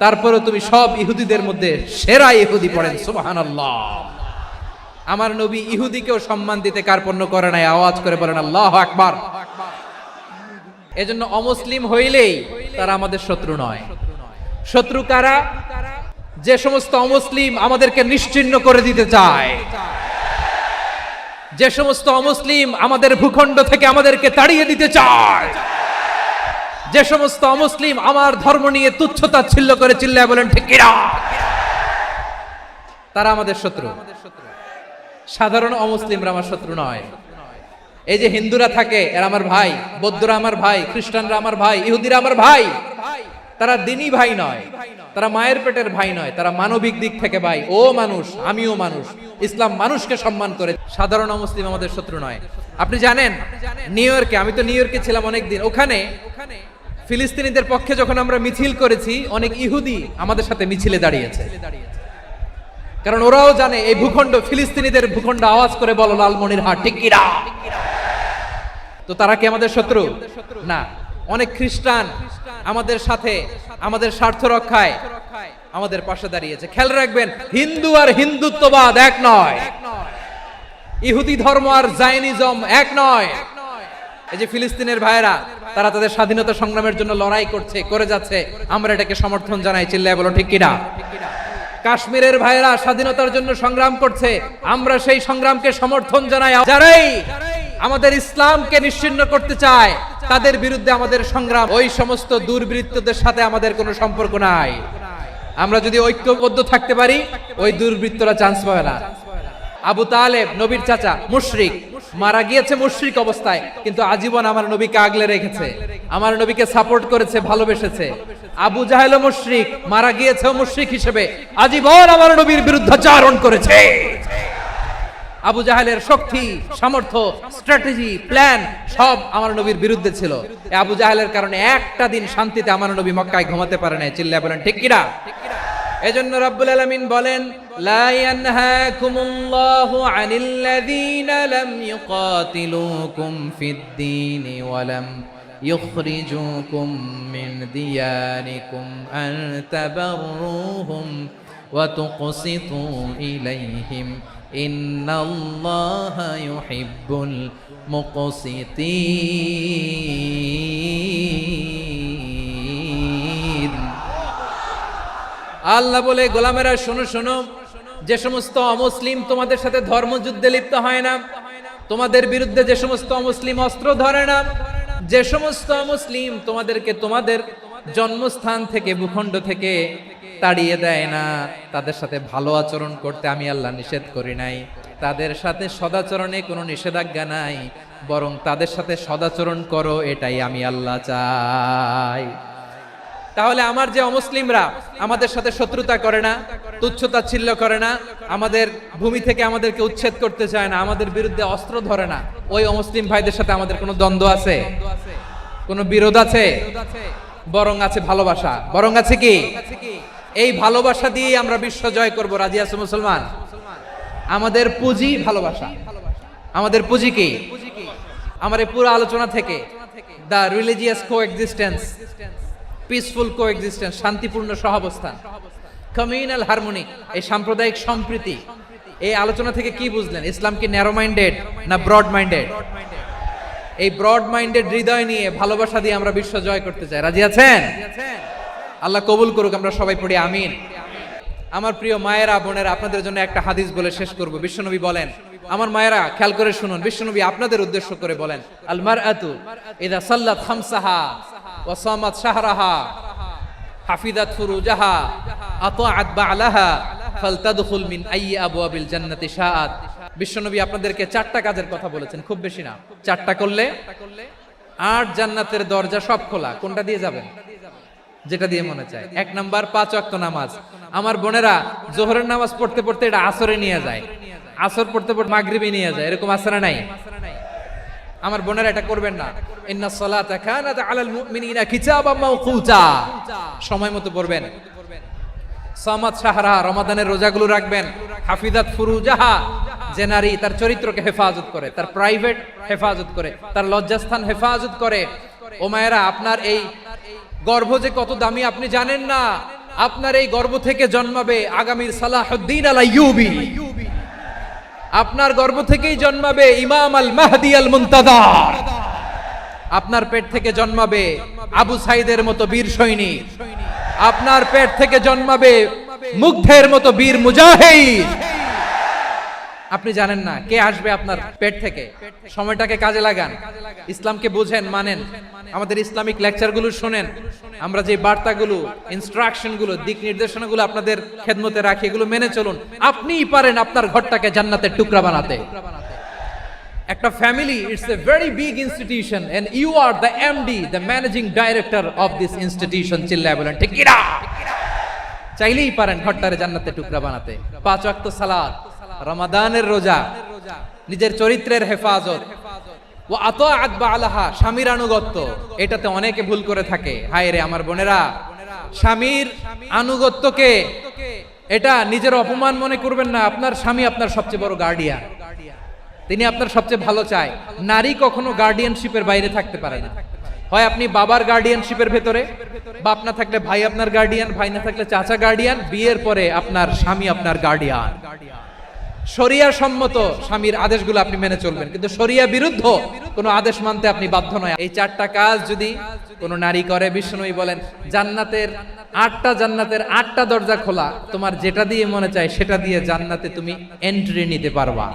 তারপরে তুমি সব ইহুদিদের মধ্যে সেরা ইহুদি। পড়েন সুবহানাল্লাহ। আমার নবী ইহুদিকেও সম্মান দিতে কার্পণ্য করে নাই। আওয়াজ করে বলেন আল্লাহু আকবার। এজন্য অমুসলিম হইলেই তারা আমাদের শত্রু নয়। শত্রু কারা? যে সমস্ত অমুসলিম আমাদেরকে নিশ্চিহ্ন করে দিতে চায়, যে সমস্ত অমুসলিম আমাদের ভূখণ্ড থেকে আমাদেরকে তাড়িয়ে দিতে চায়, যে সমস্ত অমুসলিম আমার ধর্ম নিয়ে তুচ্ছতাচ্ছিল্য করে চিল্লায় বলেন ঠিক কিনা, তারা আমাদের শত্রু। সাধারণ অমুসলিমরা আমার শত্রু নয়। এই যে হিন্দুরা থাকে, এরা আমার ভাই, বৌদ্ধরা আমার ভাই, খ্রিস্টানরা আমার ভাই, ইহুদিরা আমার ভাই। তারা দিনী ভাই নয়, তারা মায়ের পেটের ভাই নয়, তারা মানবিক দিক থেকে ভাই। ও মানুষ, আমিও মানুষ। ইসলাম মানুষকে সম্মান করে। সাধারণ মুসলিম আমাদের শত্রু নয়। আপনি জানেন নিউ ইয়র্কে, আমি তো নিউ ইয়র্কে ছিলাম অনেকদিন, ওখানে ফিলিস্তিনিদের পক্ষে যখন আমরা মিছিল করেছি, অনেক ইহুদি আমাদের সাথে মিছিলে দাঁড়িয়েছে। কারণ ওরাও জানে এই ভূখণ্ড ফিলিস্তিনিদের ভূখণ্ড। আওয়াজ করে বলো লালমনিরহাট ঠিক কি না? তো তারা কি আমাদের শত্রু? না। অনেক খ্রিস্টান আমাদের সাথে, আমাদের স্বার্থ রক্ষায় আমাদের পাশে দাঁড়িয়েছে। খেয়াল রাখবেন, হিন্দু আর হিন্দুত্ববাদ এক নয়, ইহুদি ধর্ম আর জায়নিজম এক নয়। এই যে ফিলিস্তিনের ভাইয়েরা, তারা তাদের স্বাধীনতা সংগ্রামের জন্য লড়াই করছে, করে যাচ্ছে, আমরা এটাকে সমর্থন জানাই। চিল্লায় বলো ঠিক কিনা? কাশ্মীরের ভাইয়েরা স্বাধীনতার জন্য সংগ্রাম করছে, আমরা সেই সংগ্রামকে সমর্থন জানাই। যারাই আমাদের ইসলামকে নিশ্চিহ্ন করতে চায়, তাদের বিরুদ্ধে আমাদের সংগ্রাম। ওই সমস্ত দুর্বৃত্তদের সাথে আমাদের কোনো সম্পর্ক নাই। আমরা যদি ঐক্যবদ্ধ থাকতে পারি, ওই দুর্বৃত্তরা চান্স পাবে না। আবু তালেব নবীর চাচা, মুশরিক, মারা গিয়েছে মুশরিক অবস্থায়, কিন্তু আজীবন আমার নবীকে আগলে রেখেছে, আমার নবীকে সাপোর্ট করেছে, ভালোবেসেছে। আবু জাহেল মুশরিক, মারা গিয়েছে মুশরিক হিসেবে, আজীবন আমার নবীর বিরুদ্ধাচারণ করেছে। আবু জাহেলের শক্তি, সামর্থ্য, স্ট্র্যাটেজি, প্ল্যান সব আমার নবীর বিরুদ্ধে ছিল। আবু জাহেলের কারণে একটা দিন শান্তিতে আমার নবী মক্কায় ঘুমাতে পারে নাই। চিল্লায় বলেন ঠিক কিনা? এজন্য রব্বুল আলামিন বলেন, লা ইয়ানহাকুমুল্লাহু আনিল্লাযীনা লাম ইউকাতিলুকুম ফিদ-দীনি ওয়া লাম ইখরিজুকুম মিন দিয়ারিকুম আন তাবাররুহুম ওয়া তুকসিতু ইলাইহিম ইন্নাল্লাহা ইউহিব্বুল মুকসিতিন। আল্লাহ বলে, গোলামেরা শোনো শোনো, যে সমস্ত অমুসলিম তোমাদের সাথে ধর্মযুদ্ধে লিপ্ত হয় না, তোমাদের বিরুদ্ধে যে সমস্ত অমুসলিম অস্ত্র ধরে না, যে সমস্ত অমুসলিম তোমাদেরকে তোমাদের জন্মস্থান থেকে, ভূখণ্ড থেকে তাড়িয়ে দেয় না, তাদের সাথে ভালো আচরণ করতে আমি আল্লাহ নিষেধ করি নাই। তাদের সাথে সদাচরণে কোনো নিষেধাজ্ঞা নাই, বরং তাদের সাথে সদাচরণ করো, এটাই আমি আল্লাহ চাই। তাহলে আমার যে অমুসলিমরা আমাদের সাথে শত্রুতা করে না, তুচ্ছতাচ্ছিল্য করে না, আমাদের ভূমি থেকে আমাদেরকে উচ্ছেদ করতে চায় না, আমাদের বিরুদ্ধে অস্ত্র ধরে না, ওই অমুসলিম ভাইদের সাথে আমাদের কোনো দ্বন্দ্ব আছে? কোনো বিরোধ আছে? বরং আছে ভালোবাসা। বরং আছে কি? এই ভালোবাসা দিয়ে আমরা বিশ্ব জয় করব। রাজি আছো মুসলমান? আমাদের পুঁজি ভালোবাসা। আমাদের পুঁজি কি? আমার এই পুরো আলোচনা থেকে দা রিলিজিয়াস কোএক্সিস্টেন্স, পিসফুল কোএক্সিস্টেন্স, শান্তিপূর্ণ সহাবস্থান, কমিউনাল হারমোনি, এই সাম্প্রদায়িক সম্প্রীতি, এই আলোচনা থেকে কি বুঝলেন? ইসলাম কি ন্যারো মাইন্ডেড না ব্রড মাইন্ডেড? এই ব্রড মাইন্ডেড হৃদয় নিয়ে, ভালোবাসা দিয়ে আমরা বিশ্ব জয় করতে চাই। রাজি আছেন? আল্লাহ কবুল করুক। আমরা সবাই পড়ি আমিন। আমার প্রিয় মায়েরা, বোনেরা, আপনাদের জন্য একটা হাদিস বলে শেষ করব। বিশ্বনবী বলেন, আমার মায়েরা খেয়াল করে শুনুন, বিশ্বনবী আপনাদের উদ্দেশ্য করে বলেন, আল মারআতু ইযা সাল্লাত খামসাহা ওয়া সামাত শাহরাহা হাফিজাত ফুরুজাহা আতাআত বা'লাহা ফালতাদখুল মিন আইয়ি আবওয়াবিল জান্নাতি শাআত। বিশ্বনবী আপনাদেরকে 4টা কাজের কথা বলেছেন, খুব বেশি না। 4টা করলে 8 জান্নাতের দরজা সব খোলা। কোনটা দিয়ে যাবেন? যেটা দিয়ে মনে চায়। 1 নাম্বার 5 ওয়াক্ত নামাজ। আমার বোনেরা জোহরের নামাজ পড়তে পড়তে এটা আসরে নিয়ে যায়, আসর পড়তে পড়তে মাগরিবে নিয়ে যায়, এরকম আছে না নাই? আমার বোনেরা এটা করবেন না। ইন্নাস সালাতা কানাত আলাল মুমিনিনা কিতাবাম মাওকুতা, সময় মতো পড়বেন। সামাত শাহরা, রমাদানের রোজাগুলো রাখবেন। হাফিজাত ফুরুজাহা, যে নারী তার চরিত্রকে হেফাজত করে, তার প্রাইভেট হেফাজত করে, তার লজ্জাস্থান হেফাজত করে। ও মায়েরা, আপনার এই গর্ভ যে কত দামি আপনি জানেন না। আপনার এই গর্ভ থেকে জন্মাবে আগামীর সালাহুদ্দিন আল আইয়ুবী। আপনার গর্ভ থেকেই জন্মাবে ইমাম আল মাহদি আল মুনতাজার। আপনার পেট থেকে জন্মাবে আবু সাইদের মতো বীর সৈনিক। আপনার পেট থেকে জন্মাবে মুগ্ধের মতো বীর মুজাহিদ। আপনি জানেন না কে আসবে আপনার পেট থেকে। সময়টাকে কাজে লাগান, ইসলামকে বুঝেন, মানেন, আমাদের ইসলামিক লেকচারগুলো শোনেন। আমরা যে বার্তাগুলো, ইনস্ট্রাকশনগুলো, দিক নির্দেশনাগুলো আপনাদের খেদমতে রাখি, এগুলো মেনে চলুন। আপনিই পারেন আপনার ঘরটাকে জান্নাতের টুকরা বানাতে। একটা family it's a very big institution and you are the MD the managing director of this institution. চিল্লায় বলেন ঠিক কিনা? চাইলেই পারেন ঘরটারে জান্নাতের টুকরা বানাতে। 5 ওয়াক্ত সালাত, রমাদানের রোজা, নিজের চরিত্রের হেফাজত, ও আতাআত বালাহা, স্বামীর আনুগত্য। এটাতে অনেকে ভুল করে থাকে। হায় রে আমার বোনেরা, স্বামীর আনুগত্যকে এটা নিজের অপমান মনে করবেন না। আপনার স্বামী আপনার সবচেয়ে বড় গার্ডিয়ান, তিনি আপনার সবচেয়ে ভালো চায়। নারী কখনো গার্ডিয়ানশিপের বাইরে থাকতে পারে না। হয় আপনি বাবার গার্ডিয়ানশিপের ভেতরে, বাপ না থাকলে ভাই আপনার গার্ডিয়ান, ভাই না থাকলে চাচা গার্ডিয়ান, বিয়ের পরে আপনার স্বামী আপনার গার্ডিয়ান। শরিয়া সম্মত স্বামীর আদেশগুলো আপনি মেনে চলবেন, কিন্তু শরিয়া বিরুদ্ধ কোনো আদেশ মানতে আপনি বাধ্য নয়। এই 4টা কাজ যদি কোনো নারী করে, বিষ্ণুই বলেন জান্নাতের 8টা দরজা খোলা, তোমার যেটা দিয়ে মনে চায় সেটা দিয়ে জান্নাতে তুমি এন্ট্রি নিতে পারবা।